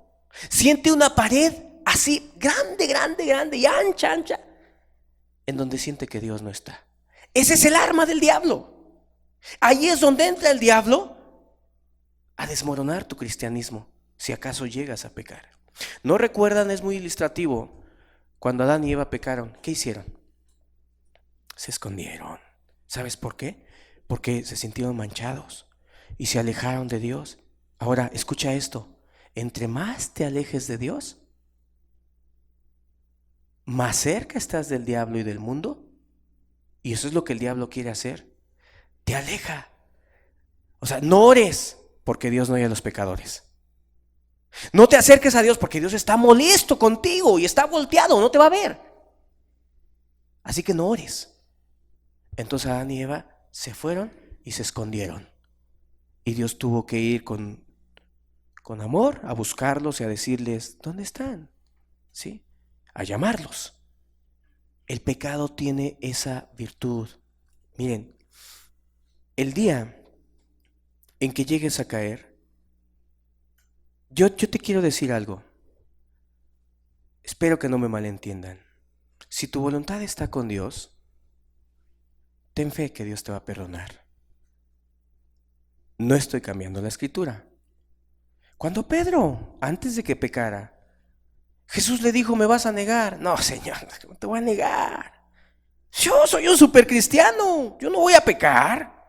Siente una pared así grande, grande, grande y ancha, ancha, en donde siente que Dios no está. Ese es el arma del diablo. Ahí es donde entra el diablo a desmoronar tu cristianismo, si acaso llegas a pecar. ¿No recuerdan? Es muy ilustrativo. Cuando Adán y Eva pecaron, ¿qué hicieron? Se escondieron. ¿Sabes por qué? Porque se sintieron manchados y se alejaron de Dios. Ahora, escucha esto. Entre más te alejes de Dios, más cerca estás del diablo y del mundo. Y eso es lo que el diablo quiere hacer. Te aleja. O sea, no ores porque Dios no oye a los pecadores. No te acerques a Dios porque Dios está molesto contigo y está volteado, no te va a ver. Así que no ores. Entonces Adán y Eva se fueron y se escondieron. Y Dios tuvo que ir con amor a buscarlos y a decirles, ¿dónde están? ¿Sí? A llamarlos. El pecado tiene esa virtud. Miren, el día en que llegues a caer, yo te quiero decir algo. Espero que no me malentiendan. Si tu voluntad está con Dios, ten fe que Dios te va a perdonar. No estoy cambiando la escritura. Cuando Pedro, antes de que pecara, Jesús le dijo, ¿me vas a negar? No, Señor, no te voy a negar. Yo soy un super cristiano, yo no voy a pecar.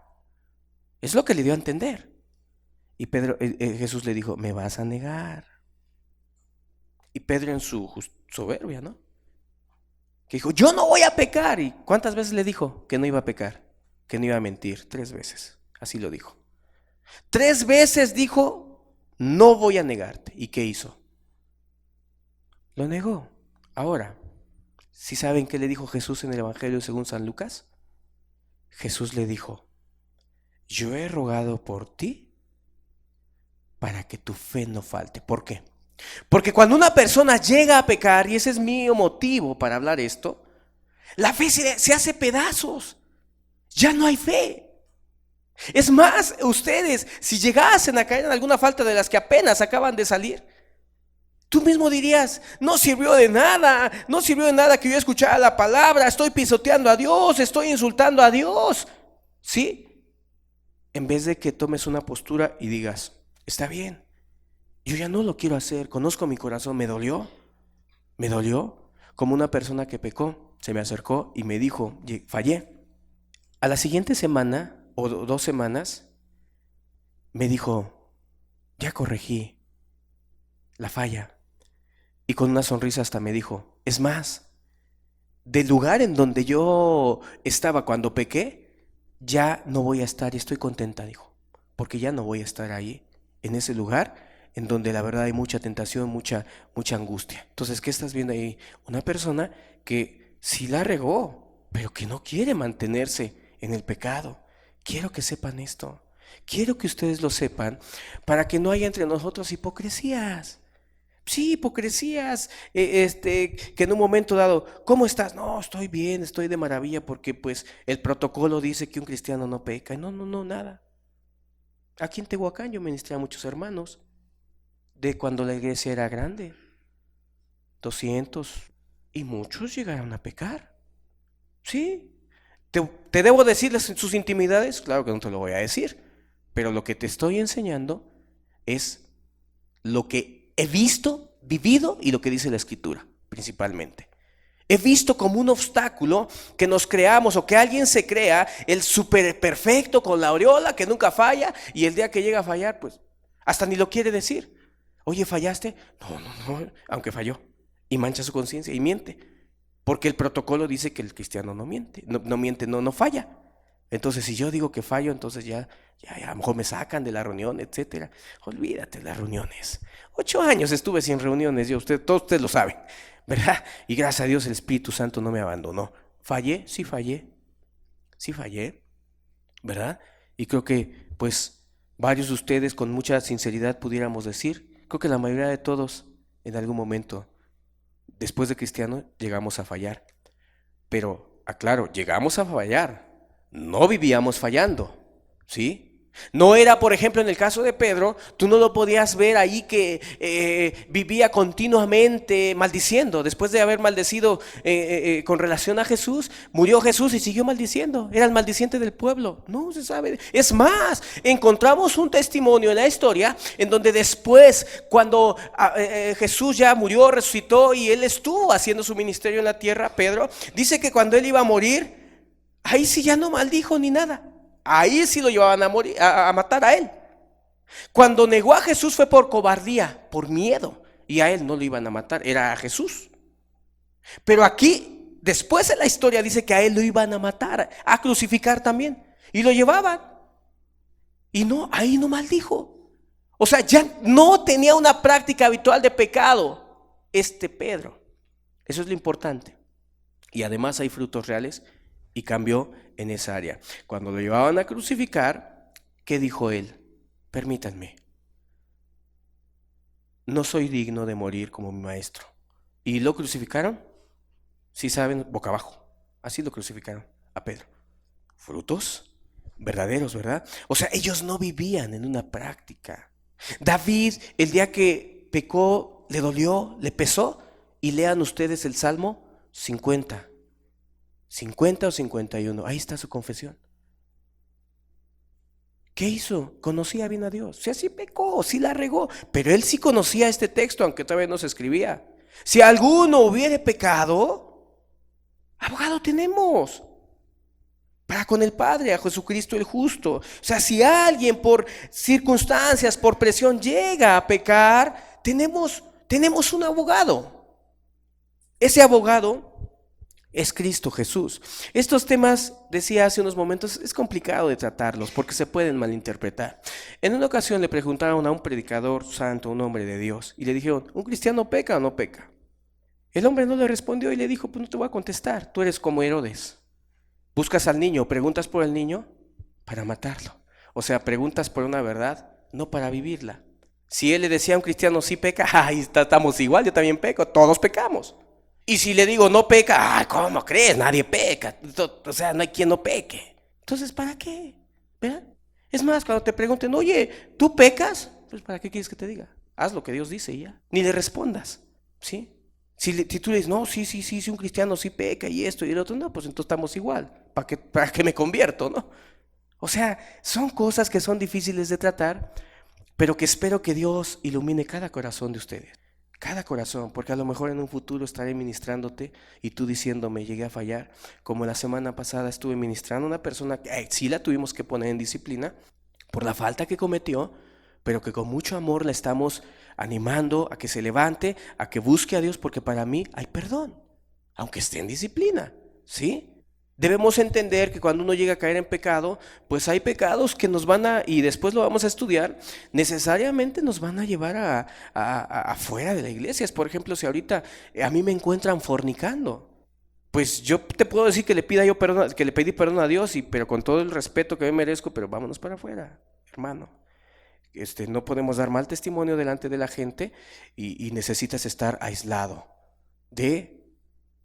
Es lo que le dio a entender. Y Jesús le dijo, me vas a negar. Y Pedro en su soberbia, ¿no? Que dijo, yo no voy a pecar. ¿Y cuántas veces le dijo que no iba a pecar? Que no iba a mentir. 3 veces. Así lo dijo. 3 veces dijo, no voy a negarte. ¿Y qué hizo? Lo negó. Ahora, ¿sí saben qué le dijo Jesús en el Evangelio según San Lucas? Jesús le dijo, yo he rogado por ti para que tu fe no falte. ¿Por qué? Porque cuando una persona llega a pecar, y ese es mi motivo para hablar esto, la fe se hace pedazos. Ya no hay fe. Es más, ustedes, si llegasen a caer en alguna falta de las que apenas acaban de salir, tú mismo dirías, no sirvió de nada que yo escuchara la palabra, estoy pisoteando a Dios, estoy insultando a Dios. ¿Sí? En vez de que tomes una postura y digas, está bien, yo ya no lo quiero hacer, conozco mi corazón, me dolió, como una persona que pecó, se me acercó y me dijo, fallé. A la siguiente semana o 2 semanas me dijo, ya corregí la falla. Y con una sonrisa hasta me dijo, es más, del lugar en donde yo estaba cuando pequé, ya no voy a estar y estoy contenta, dijo, porque ya no voy a estar ahí, en ese lugar en donde la verdad hay mucha tentación, mucha angustia. Entonces, ¿qué estás viendo ahí? Una persona que sí la regó, pero que no quiere mantenerse en el pecado. Quiero que sepan esto. Quiero que ustedes lo sepan para que no haya entre nosotros hipocresías. Sí, hipocresías, que en un momento dado, ¿cómo estás? No, estoy bien, estoy de maravilla porque pues el protocolo dice que un cristiano no peca. Y no, nada. Aquí en Tehuacán yo ministré a muchos hermanos de cuando la iglesia era grande, 200, y muchos llegaron a pecar. ¿Sí? ¿Te debo decirles sus intimidades? Claro que no te lo voy a decir, pero lo que te estoy enseñando es lo que he visto, vivido y lo que dice la Escritura, principalmente. He visto como un obstáculo que nos creamos o que alguien se crea el súper perfecto con la aureola que nunca falla y el día que llega a fallar, pues hasta ni lo quiere decir. Oye, ¿fallaste? No, aunque falló. Y mancha su conciencia y miente. Porque el protocolo dice que el cristiano no miente, no falla. Entonces, si yo digo que fallo, entonces ya a lo mejor me sacan de la reunión, etcétera. Olvídate de las reuniones. 8 años estuve sin reuniones, todos ustedes lo saben, ¿verdad? Y gracias a Dios el Espíritu Santo no me abandonó. ¿Fallé? Sí fallé, ¿verdad? Y creo que, pues, varios de ustedes con mucha sinceridad pudiéramos decir, creo que la mayoría de todos en algún momento, después de cristiano, llegamos a fallar. Pero, aclaro, llegamos a fallar. No vivíamos fallando, ¿sí? No era, por ejemplo, en el caso de Pedro, tú no lo podías ver ahí que vivía continuamente maldiciendo. Después de haber maldecido con relación a Jesús, murió Jesús y siguió maldiciendo. Era el maldiciente del pueblo. No se sabe. Es más, encontramos un testimonio en la historia en donde después, cuando Jesús ya murió, resucitó y él estuvo haciendo su ministerio en la tierra, Pedro, dice que cuando él iba a morir, ahí sí ya no maldijo ni nada. Ahí sí lo llevaban a morir, a matar a él. Cuando negó a Jesús fue por cobardía, por miedo. Y a él no lo iban a matar, era a Jesús. Pero aquí, después en la historia dice que a él lo iban a matar, a crucificar también. Y lo llevaban. Y no, ahí no maldijo. O sea, ya no tenía una práctica habitual de pecado Pedro. Eso es lo importante. Y además hay frutos reales. Y cambió en esa área. Cuando lo llevaban a crucificar, ¿qué dijo él? Permítanme. No soy digno de morir como mi maestro. ¿Y lo crucificaron? Sí saben, boca abajo. Así lo crucificaron a Pedro. Frutos verdaderos, ¿verdad? O sea, ellos no vivían en una práctica. David, el día que pecó, le dolió, le pesó. Y lean ustedes el Salmo 50 o 51, ahí está su confesión. ¿Qué hizo? Conocía bien a Dios. Si así pecó, sí la regó, pero él sí conocía este texto, aunque todavía no se escribía. Si alguno hubiere pecado, Abogado tenemos para con el Padre, a Jesucristo el justo. O sea, si alguien por circunstancias, por presión llega a pecar, tenemos un abogado. Ese abogado es Cristo Jesús. Estos temas, decía hace unos momentos, es complicado de tratarlos porque se pueden malinterpretar. En una ocasión le preguntaron a un predicador santo, un hombre de Dios, y le dijeron, ¿un cristiano peca o no peca? El hombre no le respondió y le dijo, pues no te voy a contestar, tú eres como Herodes. Buscas al niño, preguntas por el niño para matarlo. O sea, preguntas por una verdad, no para vivirla. Si él le decía a un cristiano, sí peca, ahí estamos igual, yo también peco, todos pecamos. Y si le digo, no peca, ay, ¿cómo crees? Nadie peca. O sea, no hay quien no peque. Entonces, ¿para qué? ¿Verdad? Es más, cuando te pregunten, oye, ¿tú pecas? Pues, ¿para qué quieres que te diga? Haz lo que Dios dice y ya. Ni le respondas, ¿sí? Si tú le dices, no, sí, un cristiano sí peca y esto y el otro, no, pues entonces estamos igual. ¿Para qué me convierto, no? O sea, son cosas que son difíciles de tratar, pero que espero que Dios ilumine cada corazón de ustedes. Cada corazón, porque a lo mejor en un futuro estaré ministrándote y tú diciéndome llegué a fallar, como la semana pasada estuve ministrando a una persona que sí la tuvimos que poner en disciplina por la falta que cometió, pero que con mucho amor la estamos animando a que se levante, a que busque a Dios, porque para mí hay perdón, aunque esté en disciplina, ¿sí? Debemos entender que cuando uno llega a caer en pecado, pues hay pecados que nos van a, y después lo vamos a estudiar, necesariamente nos van a llevar afuera de la iglesia. Es, por ejemplo, si ahorita a mí me encuentran fornicando, pues yo te puedo decir que le pida yo perdón, que le pedí perdón a Dios, pero con todo el respeto que me merezco, pero vámonos para afuera, hermano. No podemos dar mal testimonio delante de la gente y necesitas estar aislado de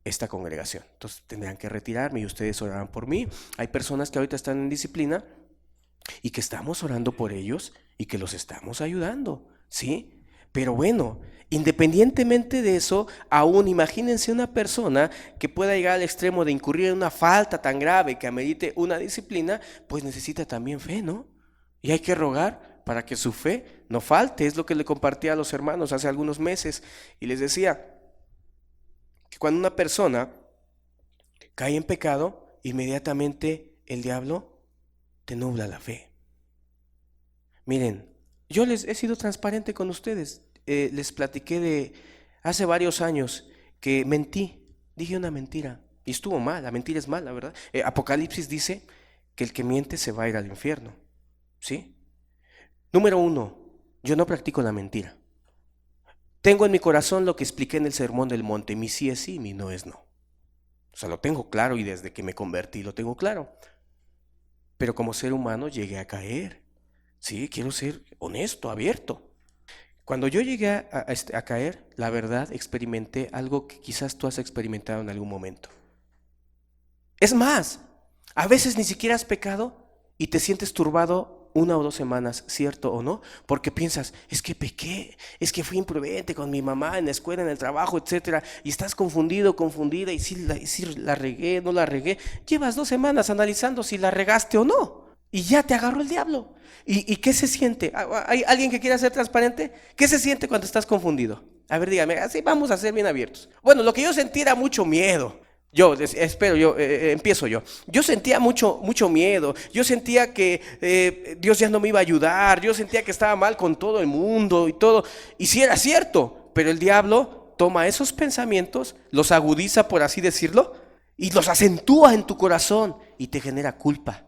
esta congregación. Entonces tendrán que retirarme y ustedes orarán por mí. Hay personas que ahorita están en disciplina y que estamos orando por ellos y que los estamos ayudando, ¿sí? Pero bueno, independientemente de eso, aún imagínense una persona que pueda llegar al extremo de incurrir en una falta tan grave que amerite una disciplina, pues necesita también fe, ¿no? Y hay que rogar para que su fe no falte. Es lo que le compartía a los hermanos hace algunos meses y les decía que cuando una persona cae en pecado, inmediatamente el diablo te nubla la fe. Miren, yo les he sido transparente con ustedes. Les platiqué de hace varios años que mentí, dije una mentira y estuvo mal. La mentira es mala, ¿verdad? Apocalipsis dice que el que miente se va a ir al infierno, ¿sí? Número 1, yo no practico la mentira. Tengo en mi corazón lo que expliqué en el Sermón del Monte, mi sí es sí, mi no es no. O sea, lo tengo claro y desde que me convertí lo tengo claro. Pero como ser humano llegué a caer. Sí, quiero ser honesto, abierto. Cuando yo llegué a caer, la verdad, experimenté algo que quizás tú has experimentado en algún momento. Es más, a veces ni siquiera has pecado y te sientes turbado 1 o 2 semanas, ¿cierto o no? Porque piensas, es que pequé, es que fui imprudente con mi mamá en la escuela, en el trabajo, etcétera, y estás confundido, confundida, y si la regué, no la regué. Llevas 2 semanas analizando si la regaste o no, y ya te agarró el diablo. ¿Y qué se siente? ¿Hay alguien que quiera ser transparente? ¿Qué se siente cuando estás confundido? A ver, dígame, así vamos a ser bien abiertos. Bueno, lo que yo sentí era mucho miedo. Empiezo yo. Yo sentía mucho miedo. Yo sentía que Dios ya no me iba a ayudar. Yo sentía que estaba mal con todo el mundo y todo. Y sí era cierto, pero el diablo toma esos pensamientos, los agudiza, por así decirlo, y los acentúa en tu corazón y te genera culpa.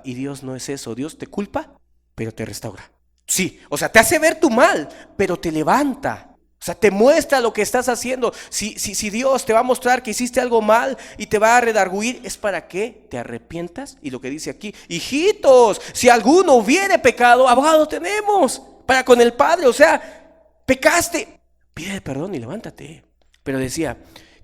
Y Dios no es eso. Dios te culpa, pero te restaura. Sí, o sea, te hace ver tu mal, pero te levanta. O sea, te muestra lo que estás haciendo. Si Dios te va a mostrar que hiciste algo mal y te va a redarguir, es para que te arrepientas. Y lo que dice aquí, hijitos, si alguno hubiere pecado, abogado tenemos para con el Padre. O sea, pecaste, pide perdón y levántate. Pero decía,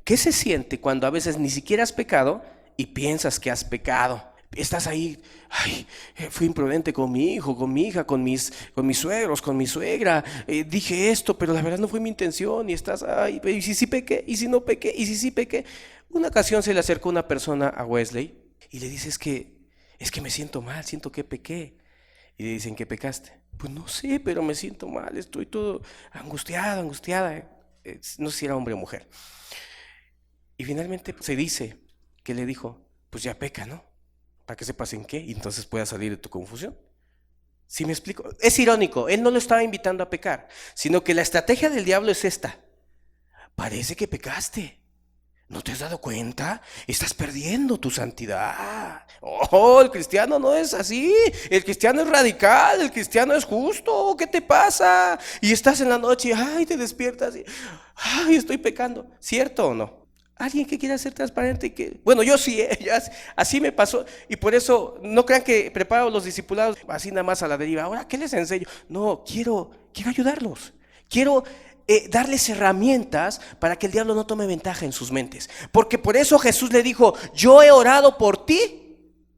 ¿qué se siente cuando a veces ni siquiera has pecado y piensas que has pecado? Estás ahí, ay, fui imprudente con mi hijo, con mi hija, con mis suegros, con mi suegra, dije esto, pero la verdad no fue mi intención, y estás, ay, y si sí pequé, y si no pequé, y si sí pequé. Una ocasión se le acercó una persona a Wesley y le dice, es que me siento mal, siento que pequé. Y le dicen, ¿qué pecaste? Pues no sé, pero me siento mal, estoy todo angustiada, no sé si era hombre o mujer. Y finalmente se dice que le dijo, pues ya peca, ¿no? Para que sepas en qué y entonces puedas salir de tu confusión. ¿Sí me explico? Es irónico, él no lo estaba invitando a pecar, sino que la estrategia del diablo es esta. Parece que pecaste. ¿No te has dado cuenta? Estás perdiendo tu santidad. Oh, el cristiano no es así. El cristiano es radical, el cristiano es justo. ¿Qué te pasa? Y estás en la noche y ay, te despiertas y ay, estoy pecando. ¿Cierto o no? Alguien que quiera ser transparente y que, bueno, yo sí, así me pasó y por eso no crean que preparo a los discipulados así nada más a la deriva. Ahora, ¿qué les enseño? No, quiero ayudarlos. Quiero darles herramientas para que el diablo no tome ventaja en sus mentes. Porque por eso Jesús le dijo, yo he orado por ti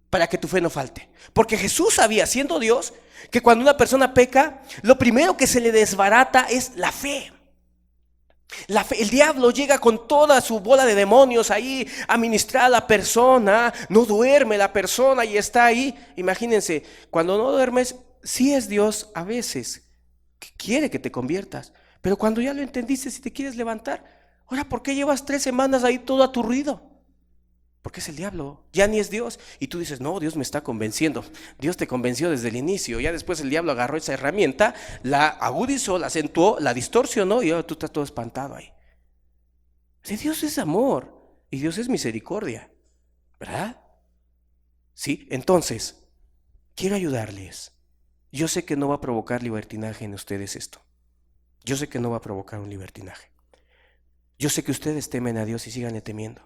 para que tu fe no falte. Porque Jesús sabía, siendo Dios, que cuando una persona peca, lo primero que se le desbarata es la fe. El diablo llega con toda su bola de demonios ahí a ministrar a la persona, no duerme la persona y está ahí. Imagínense, cuando no duermes, sí es Dios a veces que quiere que te conviertas, pero cuando ya lo entendiste, si te quieres levantar, ahora ¿por qué llevas 3 semanas ahí todo aturdido? Porque es el diablo, ya ni es Dios. Y tú dices, no, Dios me está convenciendo. Dios te convenció desde el inicio. Ya después el diablo agarró esa herramienta, la agudizó, la acentuó, la distorsionó y ahora tú estás todo espantado ahí. Si Dios es amor y Dios es misericordia, ¿verdad? Sí, entonces, quiero ayudarles. Yo sé que no va a provocar libertinaje en ustedes esto. Yo sé que no va a provocar un libertinaje. Yo sé que ustedes temen a Dios y síganle temiendo.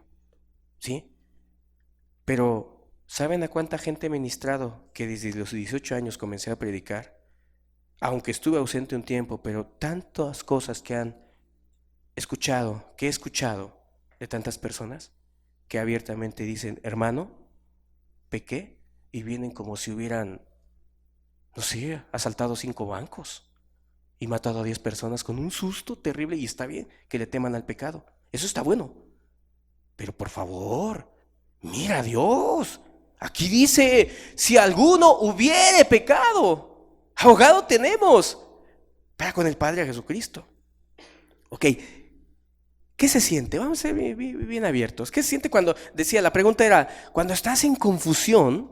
¿Sí? Pero, ¿saben a cuánta gente he ministrado que desde los 18 años comencé a predicar? Aunque estuve ausente un tiempo, pero tantas cosas que he escuchado de tantas personas que abiertamente dicen, hermano, pequé, y vienen como si hubieran, no sé, asaltado 5 bancos y matado a 10 personas con un susto terrible, y está bien que le teman al pecado. Eso está bueno. Pero por favor, mira a Dios. Aquí dice, si alguno hubiere pecado, abogado tenemos para con el Padre a Jesucristo. Ok, ¿qué se siente? Vamos a ser bien abiertos. ¿Qué se siente cuando, decía, la pregunta era, cuando estás en confusión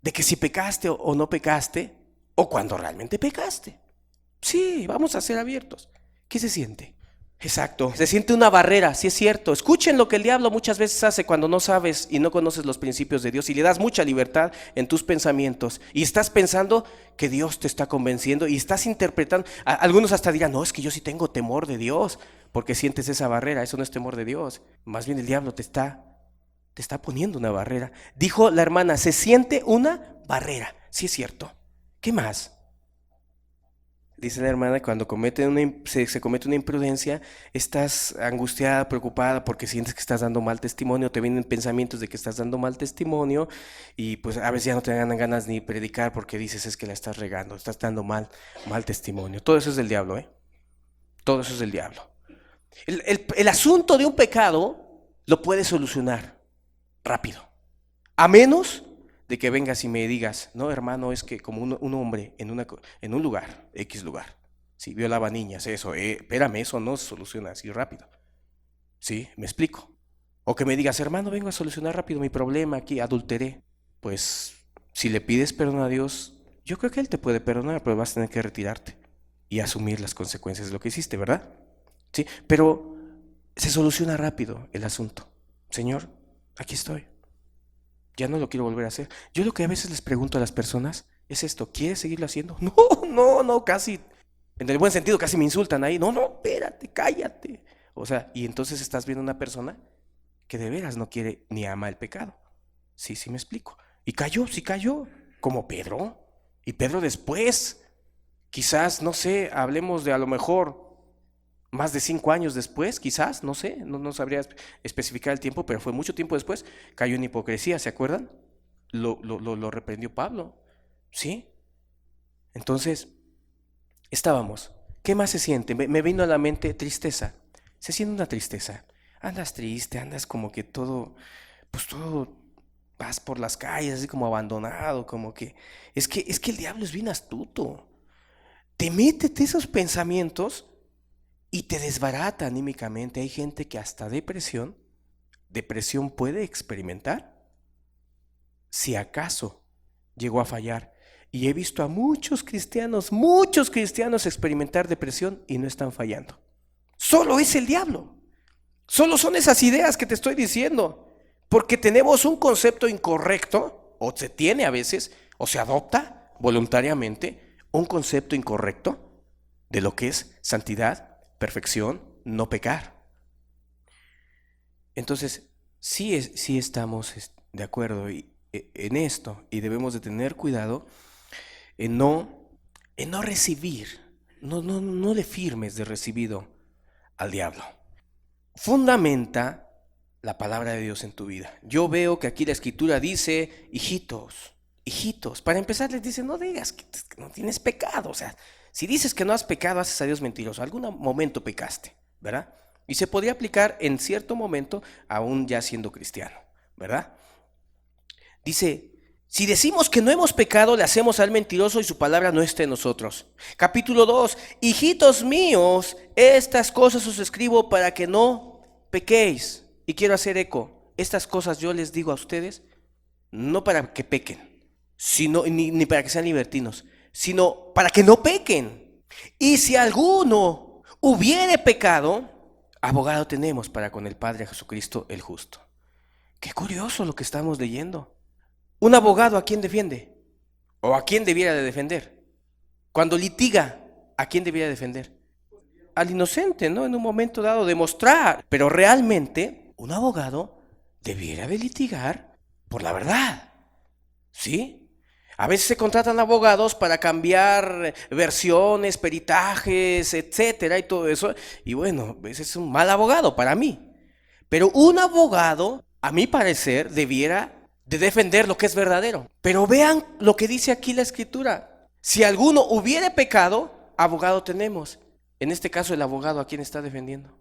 de que si pecaste o no pecaste, o cuando realmente pecaste? Sí, vamos a ser abiertos. ¿Qué se siente? Exacto, se siente una barrera, sí es cierto. Escuchen lo que el diablo muchas veces hace cuando no sabes y no conoces los principios de Dios y le das mucha libertad en tus pensamientos y estás pensando que Dios te está convenciendo y estás interpretando. Algunos hasta dirán, no, es que yo sí tengo temor de Dios, porque sientes esa barrera. Eso no es temor de Dios, más bien el diablo te está poniendo una barrera. Dijo la hermana, se siente una barrera, sí es cierto. ¿Qué más? Dice la hermana, cuando se comete una imprudencia, estás angustiada, preocupada porque sientes que estás dando mal testimonio, te vienen pensamientos de que estás dando mal testimonio y pues a veces ya no te dan ganas ni predicar porque dices es que la estás regando, estás dando mal testimonio. Todo eso es del diablo, ¿eh? Todo eso es del diablo. El asunto de un pecado lo puedes solucionar rápido, a menos de que vengas y me digas, no hermano, es que como un hombre en un lugar, X lugar, si violaba niñas, eso, espérame, eso no se soluciona así rápido. ¿Sí? ¿Me explico? O que me digas, hermano, vengo a solucionar rápido mi problema aquí, adulteré. Pues, si le pides perdón a Dios, yo creo que Él te puede perdonar, pero vas a tener que retirarte y asumir las consecuencias de lo que hiciste, ¿verdad? Sí, pero se soluciona rápido el asunto. Señor, aquí estoy. Ya no lo quiero volver a hacer. Yo lo que a veces les pregunto a las personas es esto, ¿quieres seguirlo haciendo? No, casi, en el buen sentido, casi me insultan ahí. No, espérate, cállate. O sea, y entonces estás viendo una persona que de veras no quiere ni ama el pecado. Sí, me explico. Y sí cayó, como Pedro. Y Pedro después, quizás, no sé, hablemos de a lo mejor más de 5 años después, quizás, no sé, no sabría especificar el tiempo, pero fue mucho tiempo después, cayó en hipocresía, ¿se acuerdan? Lo reprendió Pablo, ¿sí? Entonces, estábamos. ¿Qué más se siente? Me vino a la mente tristeza. Se siente una tristeza. Andas triste, andas como que todo, pues todo, vas por las calles así como abandonado, como que... Es que el diablo es bien astuto. Te métete esos pensamientos y te desbarata anímicamente. Hay gente que hasta depresión depresión puede experimentar? Si acaso llegó a fallar. Y he visto a muchos cristianos experimentar depresión y no están fallando. Solo es el diablo. Solo son esas ideas que te estoy diciendo. Porque tenemos un concepto incorrecto, o se tiene a veces, o se adopta voluntariamente, un concepto incorrecto de lo que es santidad, perfección, no pecar. Entonces, sí estamos de acuerdo en esto, y debemos de tener cuidado en no recibir, no le firmes de recibido al diablo. Fundamenta la palabra de Dios en tu vida. Yo veo que aquí la escritura dice, hijitos, para empezar les dice, no digas que no tienes pecado. O sea, si dices que no has pecado, haces a Dios mentiroso. Algún momento pecaste, ¿verdad? Y se podría aplicar en cierto momento, aún ya siendo cristiano, ¿verdad? Dice, si decimos que no hemos pecado, le hacemos al mentiroso y su palabra no está en nosotros. Capítulo 2, hijitos míos, estas cosas os escribo para que no pequéis. Y quiero hacer eco, estas cosas yo les digo a ustedes, no para que pequen, sino, ni para que sean libertinos, sino para que no pequen. Y si alguno hubiere pecado, abogado tenemos para con el Padre, Jesucristo el justo. Qué curioso lo que estamos leyendo. Un abogado, ¿a quién defiende? ¿O a quién debiera de defender? Cuando litiga, ¿a quién debiera defender? Al inocente, ¿no? En un momento dado demostrar. Pero realmente, un abogado debiera de litigar por la verdad. ¿Sí? A veces se contratan abogados para cambiar versiones, peritajes, etcétera, y todo eso. Y bueno, ese es un mal abogado para mí. Pero un abogado, a mi parecer, debiera de defender lo que es verdadero. Pero vean lo que dice aquí la escritura. Si alguno hubiere pecado, abogado tenemos. En este caso, el abogado, ¿a quién está defendiendo?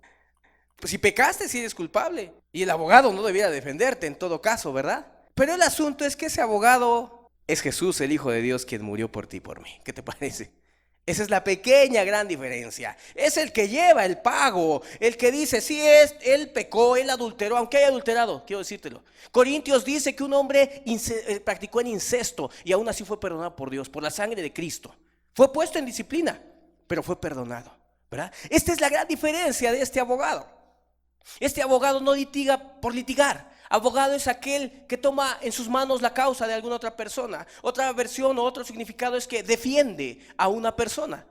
Pues si pecaste, sí eres culpable. Y el abogado no debiera defenderte en todo caso, ¿verdad? Pero el asunto es que ese abogado es Jesús, el Hijo de Dios, quien murió por ti y por mí. ¿Qué te parece? Esa es la pequeña gran diferencia. Es el que lleva el pago, el que dice, sí, él pecó, él adulteró, aunque haya adulterado, quiero decírtelo. Corintios dice que un hombre practicó en incesto y aún así fue perdonado por Dios, por la sangre de Cristo. Fue puesto en disciplina, pero fue perdonado, ¿verdad? Esta es la gran diferencia de este abogado. Este abogado no litiga por litigar. Abogado es aquel que toma en sus manos la causa de alguna otra persona. Otra versión o otro significado es que defiende a una persona.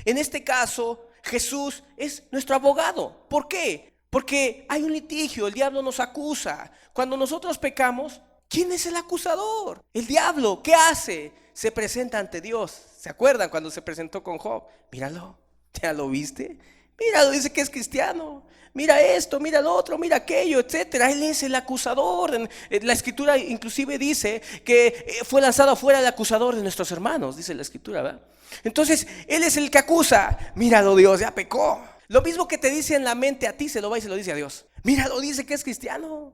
En este caso, Jesús es nuestro abogado. ¿Por qué? Porque hay un litigio, el diablo nos acusa. Cuando nosotros pecamos, ¿quién es el acusador? El diablo. ¿Qué hace? Se presenta ante Dios. ¿Se acuerdan cuando se presentó con Job? Míralo, ¿ya lo viste? Míralo, dice que es cristiano. Mira esto, mira lo otro, mira aquello, etcétera. Él es el acusador. La escritura inclusive dice que fue lanzado fuera el acusador de nuestros hermanos, dice la escritura, ¿verdad? Entonces, él es el que acusa. Míralo, Dios, ya pecó. Lo mismo que te dice en la mente a ti, se lo va y se lo dice a Dios. Míralo, dice que es cristiano.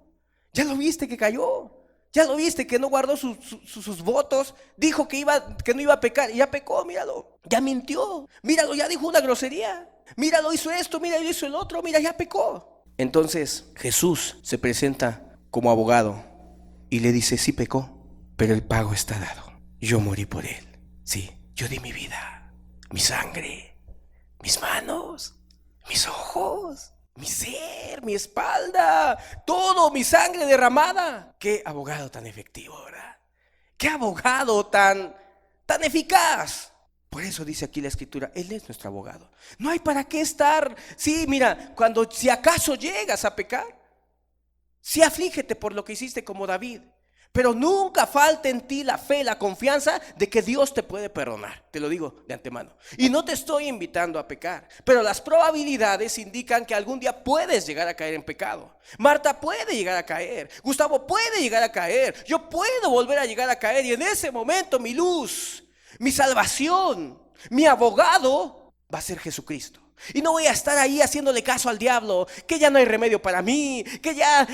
Ya lo viste que cayó. Ya lo viste que no guardó sus votos. Dijo que no iba a pecar y ya pecó, míralo. Ya mintió. Míralo, ya dijo una grosería. Míralo, hizo esto, míralo, hizo el otro, mira, ya pecó. Entonces Jesús se presenta como abogado y le dice, sí pecó, pero el pago está dado. Yo morí por él. Sí, yo di mi vida, mi sangre, mis manos, mis ojos, mi ser, mi espalda, todo, mi sangre derramada. Qué abogado tan efectivo, ¿verdad? Qué abogado tan eficaz. Por eso dice aquí la escritura, Él es nuestro abogado. No hay para qué estar. Sí, mira, si acaso llegas a pecar, sí aflígete por lo que hiciste como David. Pero nunca falte en ti la fe, la confianza de que Dios te puede perdonar. Te lo digo de antemano. Y no te estoy invitando a pecar, pero las probabilidades indican que algún día puedes llegar a caer en pecado. Marta puede llegar a caer. Gustavo puede llegar a caer. Yo puedo volver a llegar a caer. Y en ese momento mi luz, mi salvación, mi abogado va a ser Jesucristo. Y no voy a estar ahí haciéndole caso al diablo, que ya no hay remedio para mí, que ya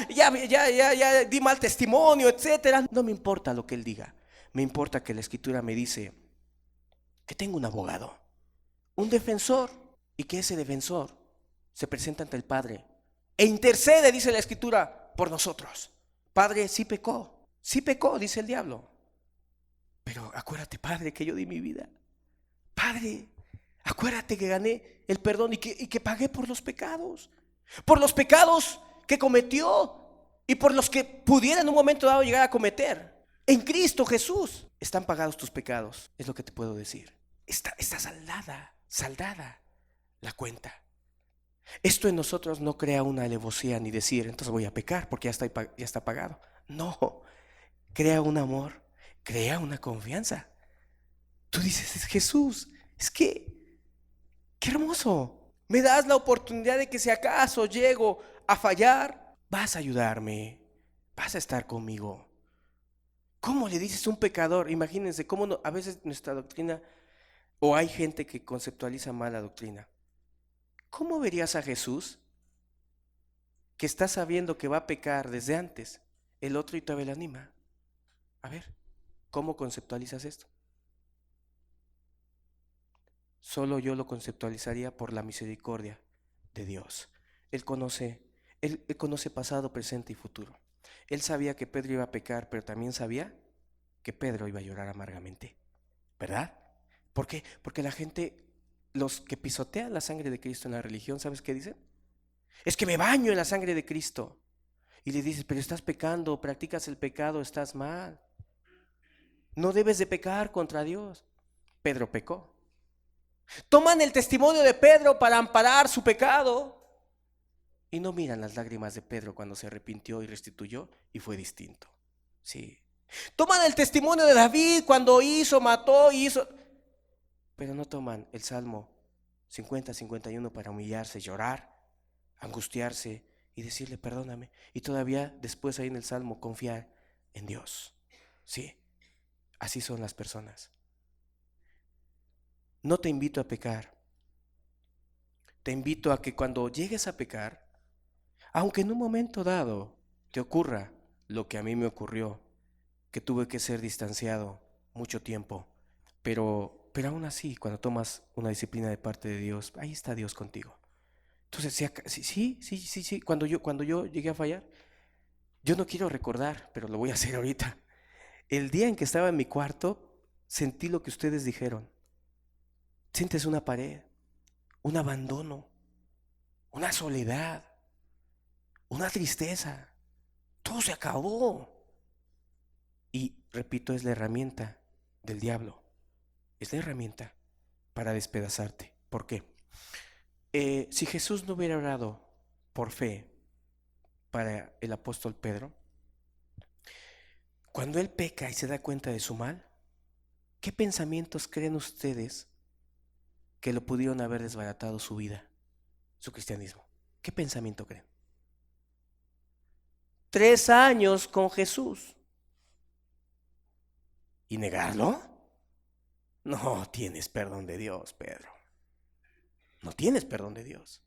di mal testimonio, etcétera. No me importa lo que él diga. Me importa que la escritura me dice que tengo un abogado, un defensor, y que ese defensor se presenta ante el Padre e intercede, dice la escritura, por nosotros. Padre, sí pecó, dice el diablo. Pero acuérdate, Padre, que yo di mi vida. Padre, acuérdate que gané el perdón y que pagué por los pecados que cometió y por los que pudiera en un momento dado llegar a cometer. En Cristo Jesús están pagados tus pecados, es lo que te puedo decir. Está saldada la cuenta. Esto en nosotros no crea una alevosía ni decir, entonces voy a pecar porque ya está pagado. No, crea un amor, crea una confianza. Tú dices, es Jesús, es que, qué hermoso. Me das la oportunidad de que si acaso llego a fallar, vas a ayudarme, vas a estar conmigo. ¿Cómo le dices a un pecador? Imagínense cómo a veces nuestra doctrina, o hay gente que conceptualiza mal la doctrina. ¿Cómo verías a Jesús que está sabiendo que va a pecar desde antes, el otro y todavía le anima? A ver, ¿cómo conceptualizas esto? Solo yo lo conceptualizaría por la misericordia de Dios. Él conoce pasado, presente y futuro. Él sabía que Pedro iba a pecar, pero también sabía que Pedro iba a llorar amargamente, ¿verdad? ¿Por qué? Porque la gente, los que pisotean la sangre de Cristo en la religión, ¿sabes qué dicen? Es que me baño en la sangre de Cristo. Y le dices, pero estás pecando, practicas el pecado, estás mal. No debes de pecar contra Dios. Pedro pecó. Toman el testimonio de Pedro para amparar su pecado y no miran las lágrimas de Pedro cuando se arrepintió y restituyó y fue distinto. Sí. Toman el testimonio de David cuando mató, pero no toman el Salmo 50-51 para humillarse, llorar, angustiarse y decirle perdóname, y todavía después ahí en el Salmo confiar en Dios. Sí, así son las personas. No te invito a pecar. Te invito a que cuando llegues a pecar, aunque en un momento dado te ocurra lo que a mí me ocurrió, que tuve que ser distanciado mucho tiempo, pero aún así, cuando tomas una disciplina de parte de Dios, ahí está Dios contigo. Entonces, sí, cuando yo llegué a fallar, yo no quiero recordar, pero lo voy a hacer ahorita. El día en que estaba en mi cuarto, sentí lo que ustedes dijeron. Sientes una pared, un abandono, una soledad, una tristeza. Todo se acabó. Y repito, es la herramienta del diablo. Es la herramienta para despedazarte. ¿Por qué? Si Jesús no hubiera orado por fe para el apóstol Pedro, cuando él peca y se da cuenta de su mal, ¿qué pensamientos creen ustedes que lo pudieron haber desbaratado su vida, su cristianismo? ¿Qué pensamiento creen? 3 años con Jesús. ¿Y negarlo? No tienes perdón de Dios, Pedro. No tienes perdón de Dios.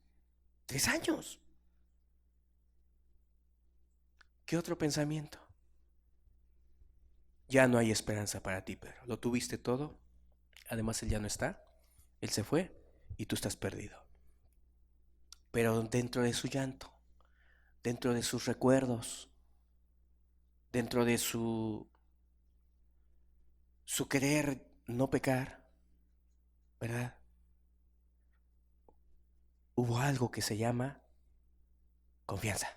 3 años. ¿Qué otro pensamiento? Ya no hay esperanza para ti, Pedro. Lo tuviste todo. Además, él ya no está. Él se fue y tú estás perdido. Pero dentro de su llanto, dentro de sus recuerdos, dentro de su querer no pecar, ¿verdad? Hubo algo que se llama confianza.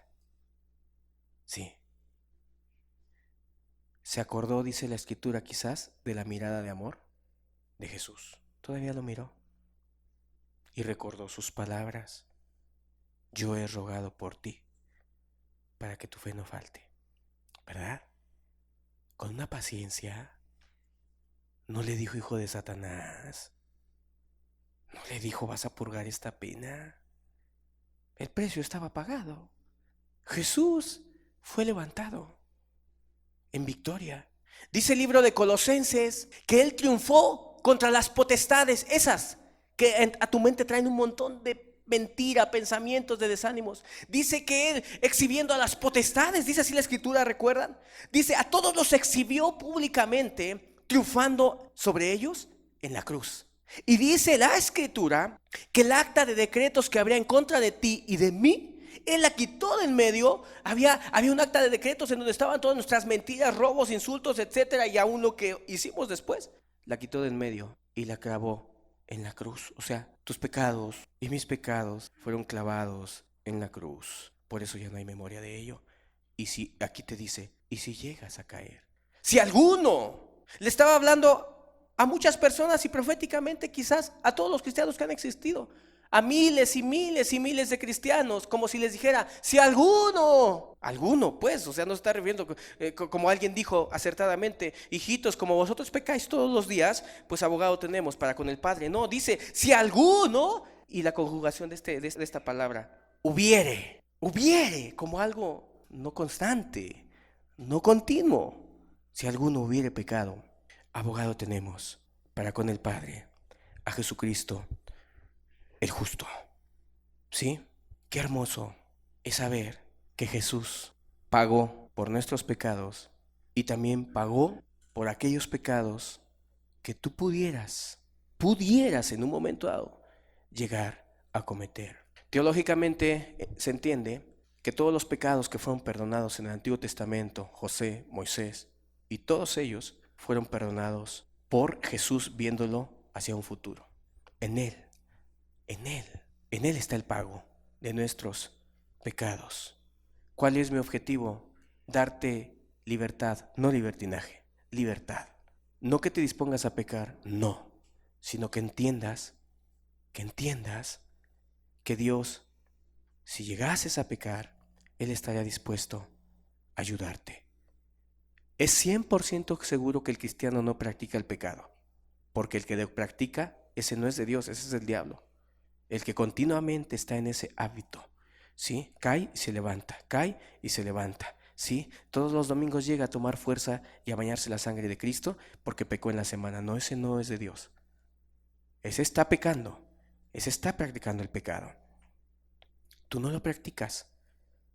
Sí. Se acordó, dice la Escritura, quizás, de la mirada de amor de Jesús. Todavía lo miró y recordó sus palabras. Yo he rogado por ti para que tu fe no falte, ¿verdad? Con una paciencia. No le dijo hijo de Satanás. No le dijo vas a purgar esta pena. El precio estaba pagado. Jesús fue levantado en victoria. Dice el libro de Colosenses que Él triunfó contra las potestades, esas que a tu mente traen un montón de mentira, pensamientos de desánimos. Dice que Él exhibiendo a las potestades, dice así la Escritura, ¿recuerdan? Dice a todos los exhibió públicamente, triunfando sobre ellos en la cruz. Y dice la Escritura que el acta de decretos que habría en contra de ti y de mí Él la quitó del medio. Había un acta de decretos en donde estaban todas nuestras mentiras, robos, insultos, etcétera, y aún lo que hicimos después. La quitó del medio y la clavó en la cruz. O sea, tus pecados y mis pecados fueron clavados en la cruz. Por eso ya no hay memoria de ello. Y si aquí te dice, y si llegas a caer, si alguno, le estaba hablando a muchas personas y proféticamente quizás a todos los cristianos que han existido, a miles y miles y miles de cristianos, como si les dijera, si alguno, pues, o sea, no se está refiriendo, como alguien dijo acertadamente, hijitos, como vosotros pecáis todos los días, pues abogado tenemos para con el Padre. No, dice, si alguno, y la conjugación de esta palabra, hubiere, como algo no constante, no continuo. Si alguno hubiere pecado, abogado tenemos para con el Padre, a Jesucristo, el justo. ¿Sí? Qué hermoso es saber que Jesús pagó por nuestros pecados y también pagó por aquellos pecados que tú pudieras en un momento dado llegar a cometer. Teológicamente se entiende que todos los pecados que fueron perdonados en el Antiguo Testamento, José, Moisés, y todos ellos fueron perdonados por Jesús viéndolo hacia un futuro. En Él está el pago de nuestros pecados. ¿Cuál es mi objetivo? Darte libertad, no libertinaje, libertad. No que te dispongas a pecar, no, sino que entiendas que Dios, si llegases a pecar, Él estaría dispuesto a ayudarte. Es 100% seguro que el cristiano no practica el pecado, porque el que lo practica, ese no es de Dios, ese es del diablo. El que continuamente está en ese hábito, ¿sí? Cae y se levanta, cae y se levanta, ¿sí? Todos los domingos llega a tomar fuerza y a bañarse la sangre de Cristo porque pecó en la semana. No, ese no es de Dios. Ese está pecando, ese está practicando el pecado. Tú no lo practicas,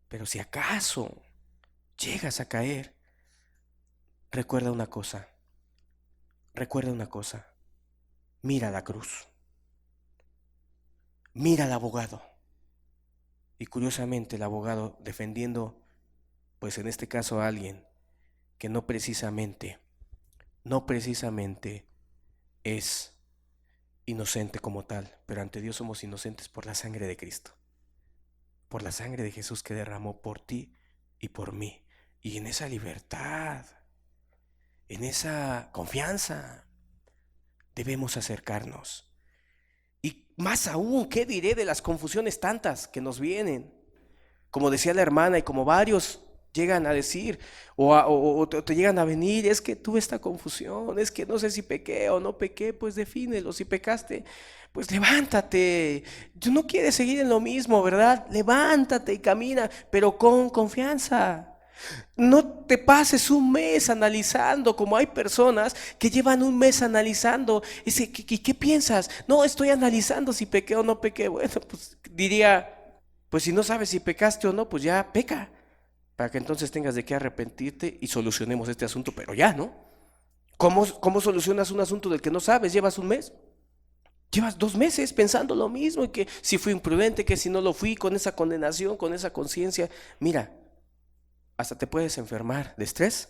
pero si acaso llegas a caer, recuerda una cosa, mira la cruz, mira al abogado. Y curiosamente el abogado defendiendo, pues en este caso a alguien que no precisamente es inocente como tal, pero ante Dios somos inocentes por la sangre de Cristo, por la sangre de Jesús que derramó por ti y por mí. Y en esa libertad, en esa confianza, debemos acercarnos. Y más aún, ¿qué diré de las confusiones tantas que nos vienen? Como decía la hermana y como varios llegan a decir o te llegan a venir, es que tuve esta confusión, es que no sé si pequé o no pequé, pues defínelo. Si pecaste, pues levántate. Tú no quieres seguir en lo mismo, ¿verdad? Levántate y camina, pero con confianza. No te pases un mes analizando, como hay personas que llevan un mes analizando. ¿Qué piensas? No, estoy analizando si pequé o no pequé. Bueno, pues diría, pues si no sabes si pecaste o no, pues ya peca, para que entonces tengas de qué arrepentirte y solucionemos este asunto, pero ya, ¿no? ¿Cómo solucionas un asunto del que no sabes? ¿Llevas un mes? Llevas 2 meses pensando lo mismo, y que si fui imprudente, que si no lo fui, con esa condenación, con esa conciencia. Mira, hasta te puedes enfermar de estrés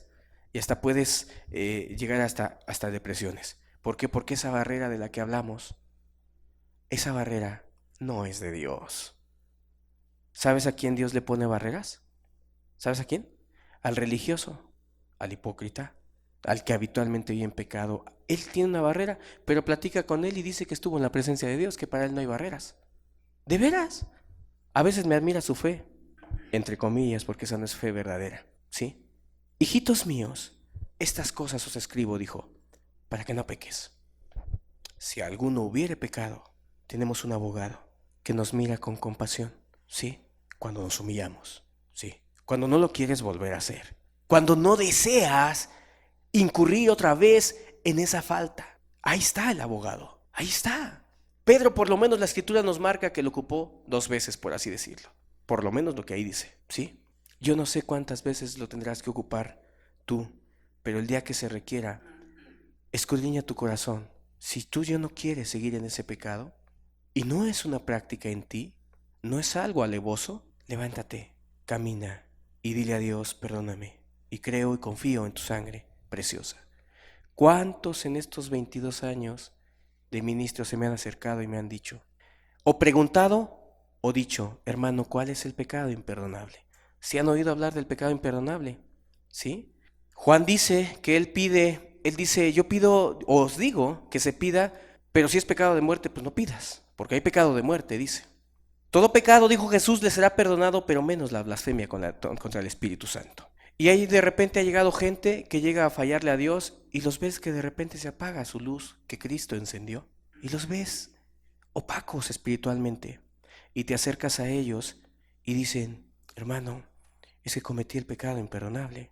y hasta puedes llegar hasta depresiones. ¿Por qué? Porque esa barrera de la que hablamos, esa barrera no es de Dios. ¿Sabes a quién Dios le pone barreras? ¿Sabes a quién? Al religioso, al hipócrita, al que habitualmente vive en pecado. Él tiene una barrera, pero platica con él y dice que estuvo en la presencia de Dios, que para él no hay barreras. ¿De veras? A veces me admira su fe, entre comillas, porque esa no es fe verdadera, ¿sí? Hijitos míos, estas cosas os escribo, dijo, para que no peques. Si alguno hubiere pecado, tenemos un abogado que nos mira con compasión, ¿sí? Cuando nos humillamos, ¿sí? Cuando no lo quieres volver a hacer, cuando no deseas incurrir otra vez en esa falta. Ahí está el abogado, ahí está. Pedro, por lo menos la escritura nos marca que lo ocupó 2 veces, por así decirlo. Por lo menos lo que ahí dice, ¿sí? Yo no sé cuántas veces lo tendrás que ocupar tú, pero el día que se requiera, escudriña tu corazón. Si tú ya no quieres seguir en ese pecado y no es una práctica en ti, no es algo alevoso, levántate, camina y dile a Dios, perdóname, y creo y confío en tu sangre preciosa. ¿Cuántos en estos 22 años de ministro se me han acercado y me han dicho, o preguntado o dicho, hermano, ¿cuál es el pecado imperdonable? ¿Sí han oído hablar del pecado imperdonable? ¿Sí? Juan dice que él dice, yo pido, o os digo que se pida, pero si es pecado de muerte, pues no pidas, porque hay pecado de muerte, dice. Todo pecado, dijo Jesús, le será perdonado, pero menos la blasfemia contra el Espíritu Santo. Y ahí de repente ha llegado gente que llega a fallarle a Dios y los ves que de repente se apaga su luz que Cristo encendió. Y los ves opacos espiritualmente. Y te acercas a ellos y dicen, hermano, es que cometí el pecado imperdonable.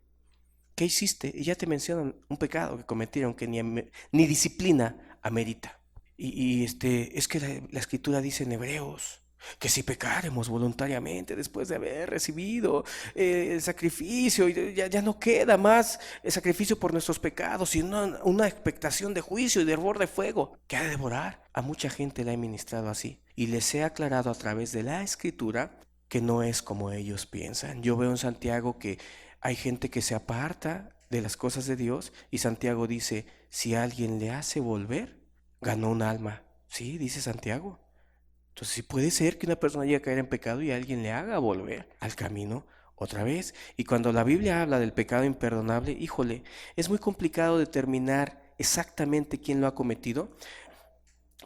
¿Qué hiciste? Y ya te mencionan un pecado que cometieron que ni disciplina amerita. Es que la Escritura dice en Hebreos que si pecáremos voluntariamente después de haber recibido el sacrificio, ya no queda más el sacrificio por nuestros pecados, sino una expectación de juicio y de hervor de fuego que ha de devorar. A mucha gente la he ministrado así y les he aclarado a través de la Escritura que no es como ellos piensan. Yo veo en Santiago que hay gente que se aparta de las cosas de Dios y Santiago dice, si alguien le hace volver, ganó un alma. Sí, dice Santiago. Entonces sí puede ser que una persona llegue a caer en pecado y alguien le haga volver al camino otra vez. Y cuando la Biblia habla del pecado imperdonable, híjole, es muy complicado determinar exactamente quién lo ha cometido.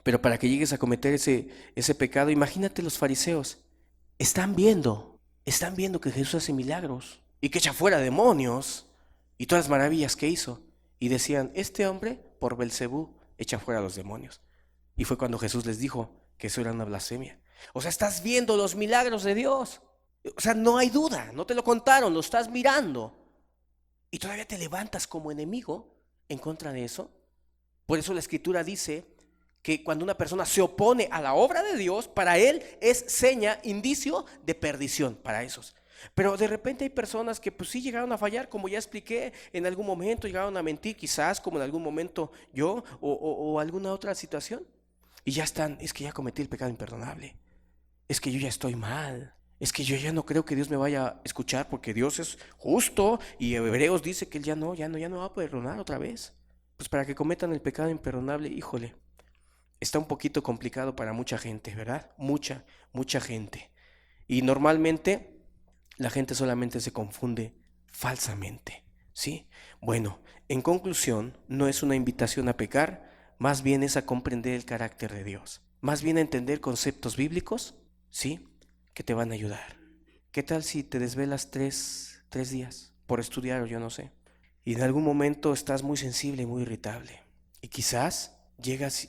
Pero para que llegues a cometer ese pecado, imagínate los fariseos. Están viendo que Jesús hace milagros y que echa fuera demonios y todas las maravillas que hizo. Y decían, este hombre por Belcebú echa fuera a los demonios. Y fue cuando Jesús les dijo que eso era una blasfemia. O sea, estás viendo los milagros de Dios. O sea, no hay duda, no te lo contaron, lo estás mirando. Y todavía te levantas como enemigo en contra de eso. Por eso la Escritura dice que cuando una persona se opone a la obra de Dios, para él es seña, indicio de perdición para esos. Pero de repente hay personas que pues sí llegaron a fallar, como ya expliqué, en algún momento llegaron a mentir, quizás como en algún momento yo o alguna otra situación. Y ya están, es que ya cometí el pecado imperdonable, es que yo ya estoy mal, es que yo ya no creo que Dios me vaya a escuchar porque Dios es justo y Hebreos dice que Él ya no va a perdonar otra vez. Pues para que cometan el pecado imperdonable, híjole, está un poquito complicado para mucha gente, ¿verdad? Mucha gente. Y normalmente la gente solamente se confunde falsamente, ¿sí? Bueno, en conclusión, no es una invitación a pecar, más bien es a comprender el carácter de Dios, más bien a entender conceptos bíblicos, ¿sí? Que te van a ayudar. ¿Qué tal si te desvelas tres días por estudiar o yo no sé? Y en algún momento estás muy sensible y muy irritable. Y quizás llegas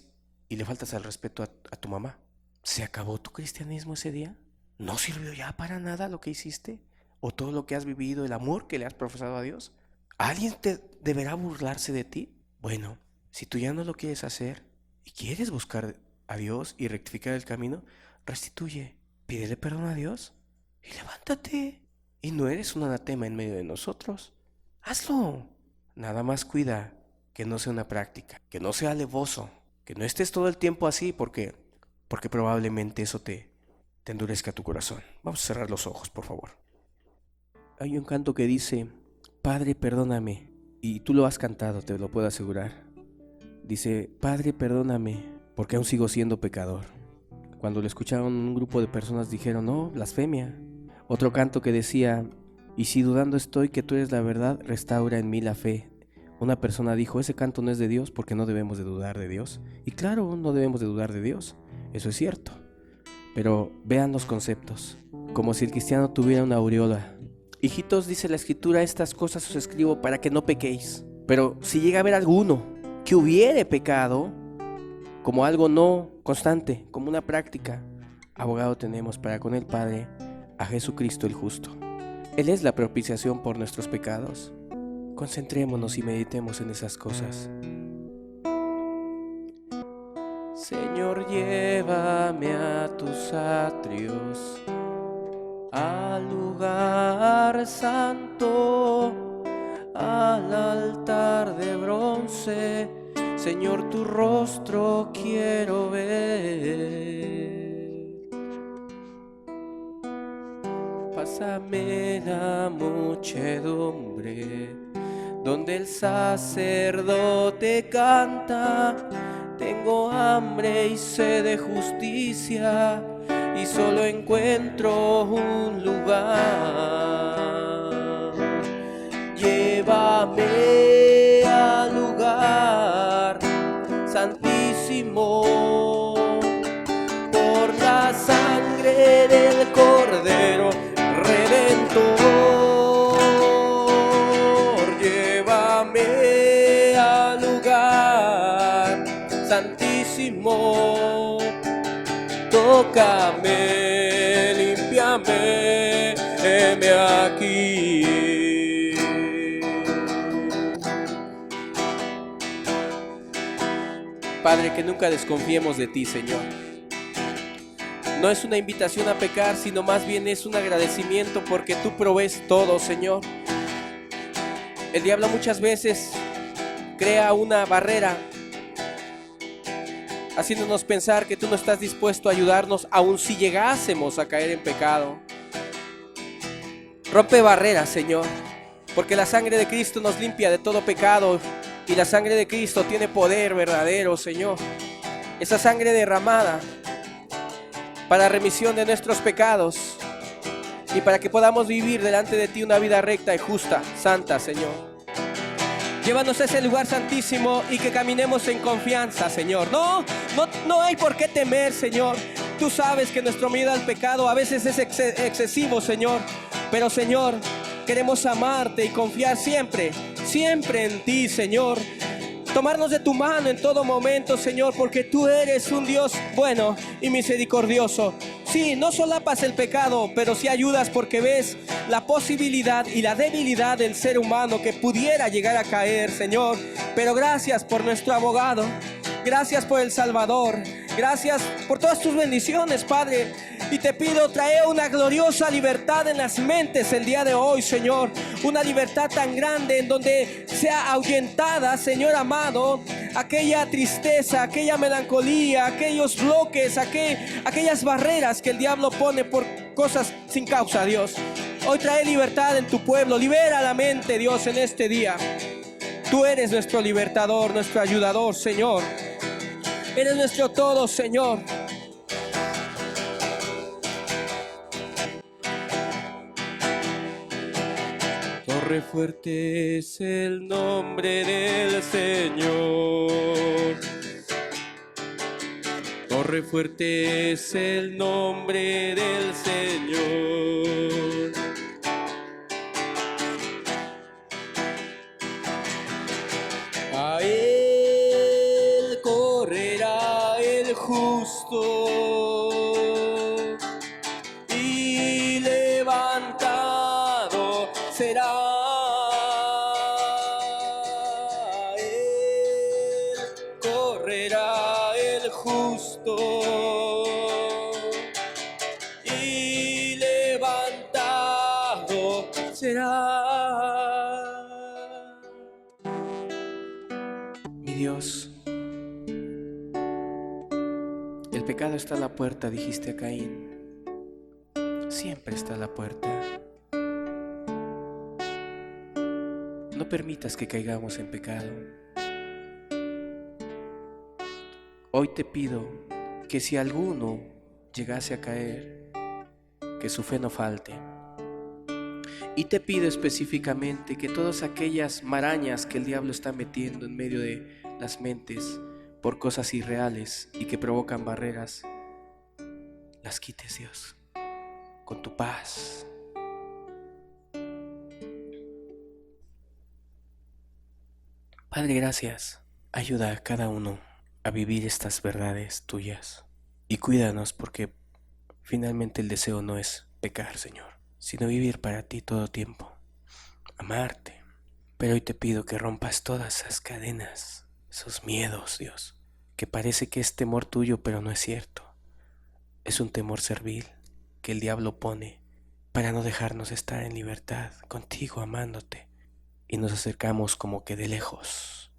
y le faltas al respeto a tu mamá. ¿Se acabó tu cristianismo ese día? ¿No sirvió ya para nada lo que hiciste? ¿O todo lo que has vivido, el amor que le has profesado a Dios? ¿Alguien deberá burlarse de ti? Bueno, si tú ya no lo quieres hacer y quieres buscar a Dios y rectificar el camino, restituye, pídele perdón a Dios y levántate. Y no eres un anatema en medio de nosotros. Hazlo. Nada más cuida que no sea una práctica, que no sea alevoso, que no estés todo el tiempo así porque probablemente eso te endurezca tu corazón. Vamos a cerrar los ojos, por favor. Hay un canto que dice, Padre, perdóname. Y tú lo has cantado, te lo puedo asegurar. Dice, Padre, perdóname, porque aún sigo siendo pecador. Cuando lo escucharon, un grupo de personas dijeron, no, blasfemia. Otro canto que decía, y si dudando estoy que tú eres la verdad, restaura en mí la fe. Una persona dijo, ese canto no es de Dios porque no debemos de dudar de Dios. Y claro, no debemos de dudar de Dios, eso es cierto. Pero vean los conceptos, como si el cristiano tuviera una aureola. Hijitos, dice la Escritura, estas cosas os escribo para que no pequéis. Pero si llega a haber alguno que hubiere pecado, como algo no constante, como una práctica, abogado tenemos para con el Padre, a Jesucristo el justo. Él es la propiciación por nuestros pecados. Concentrémonos y meditemos en esas cosas. Señor, llévame a tus atrios, al lugar santo, al altar de bronce. Señor, tu rostro quiero ver. pásame la muchedumbre, donde el sacerdote canta. Tengo hambre y sed de justicia, y solo encuentro un lugar. Llévame al lugar santísimo, por la sangre del Cordero Redentor. Llévame al lugar santísimo, tócame, límpiame, heme aquí. Padre, que nunca desconfiemos de ti, Señor. No es una invitación a pecar, sino más bien es un agradecimiento porque tú provees todo, Señor. El diablo muchas veces crea una barrera, haciéndonos pensar que tú no estás dispuesto a ayudarnos, aun si llegásemos a caer en pecado. Rompe barreras, Señor, porque la sangre de Cristo nos limpia de todo pecado, y la sangre de Cristo tiene poder verdadero, Señor. Esa sangre derramada para remisión de nuestros pecados y para que podamos vivir delante de ti una vida recta y justa, santa, Señor. Llévanos a ese lugar santísimo y que caminemos en confianza, Señor. No hay por qué temer, Señor. Tú sabes que nuestro miedo al pecado a veces es excesivo, Señor. Pero, Señor, queremos amarte y confiar siempre en ti, Señor. Tomarnos de tu mano en todo momento, Señor, porque tú eres un Dios bueno y misericordioso. Sí, no solapas el pecado, pero sí ayudas porque ves la posibilidad y la debilidad del ser humano que pudiera llegar a caer, Señor. Pero gracias por nuestro abogado, gracias por el Salvador, gracias por todas tus bendiciones, Padre. Y te pido, trae una gloriosa libertad en las mentes el día de hoy, Señor. Una libertad tan grande en donde sea ahuyentada, Señor amado, aquella tristeza, aquella melancolía, aquellos bloques, aquellas barreras que el diablo pone por cosas sin causa, Dios. Hoy trae libertad en tu pueblo, libera la mente, Dios, en este día. Tú eres nuestro libertador, nuestro ayudador, Señor. Eres nuestro todo, Señor. Torre fuerte es el nombre del Señor. Torre fuerte es el nombre del Señor. A él correrá el justo y levantado será. A él correrá el justo y levantado será. Mi Dios, el pecado está a la puerta, dijiste a Caín. Siempre está a la puerta. No permitas que caigamos en pecado. Hoy te pido que si alguno llegase a caer, que su fe no falte. Y te pido específicamente que todas aquellas marañas que el diablo está metiendo en medio de las mentes por cosas irreales y que provocan barreras, las quites, Dios, con tu paz. Padre, gracias. Ayuda a cada uno a vivir estas verdades tuyas y cuídanos, porque finalmente el deseo no es pecar, Señor, sino vivir para ti todo tiempo, amarte. Pero hoy te pido que rompas todas esas cadenas, esos miedos, Dios, que parece que es temor tuyo, pero no es cierto. Es un temor servil que el diablo pone para no dejarnos estar en libertad contigo, amándote, y nos acercamos como que de lejos.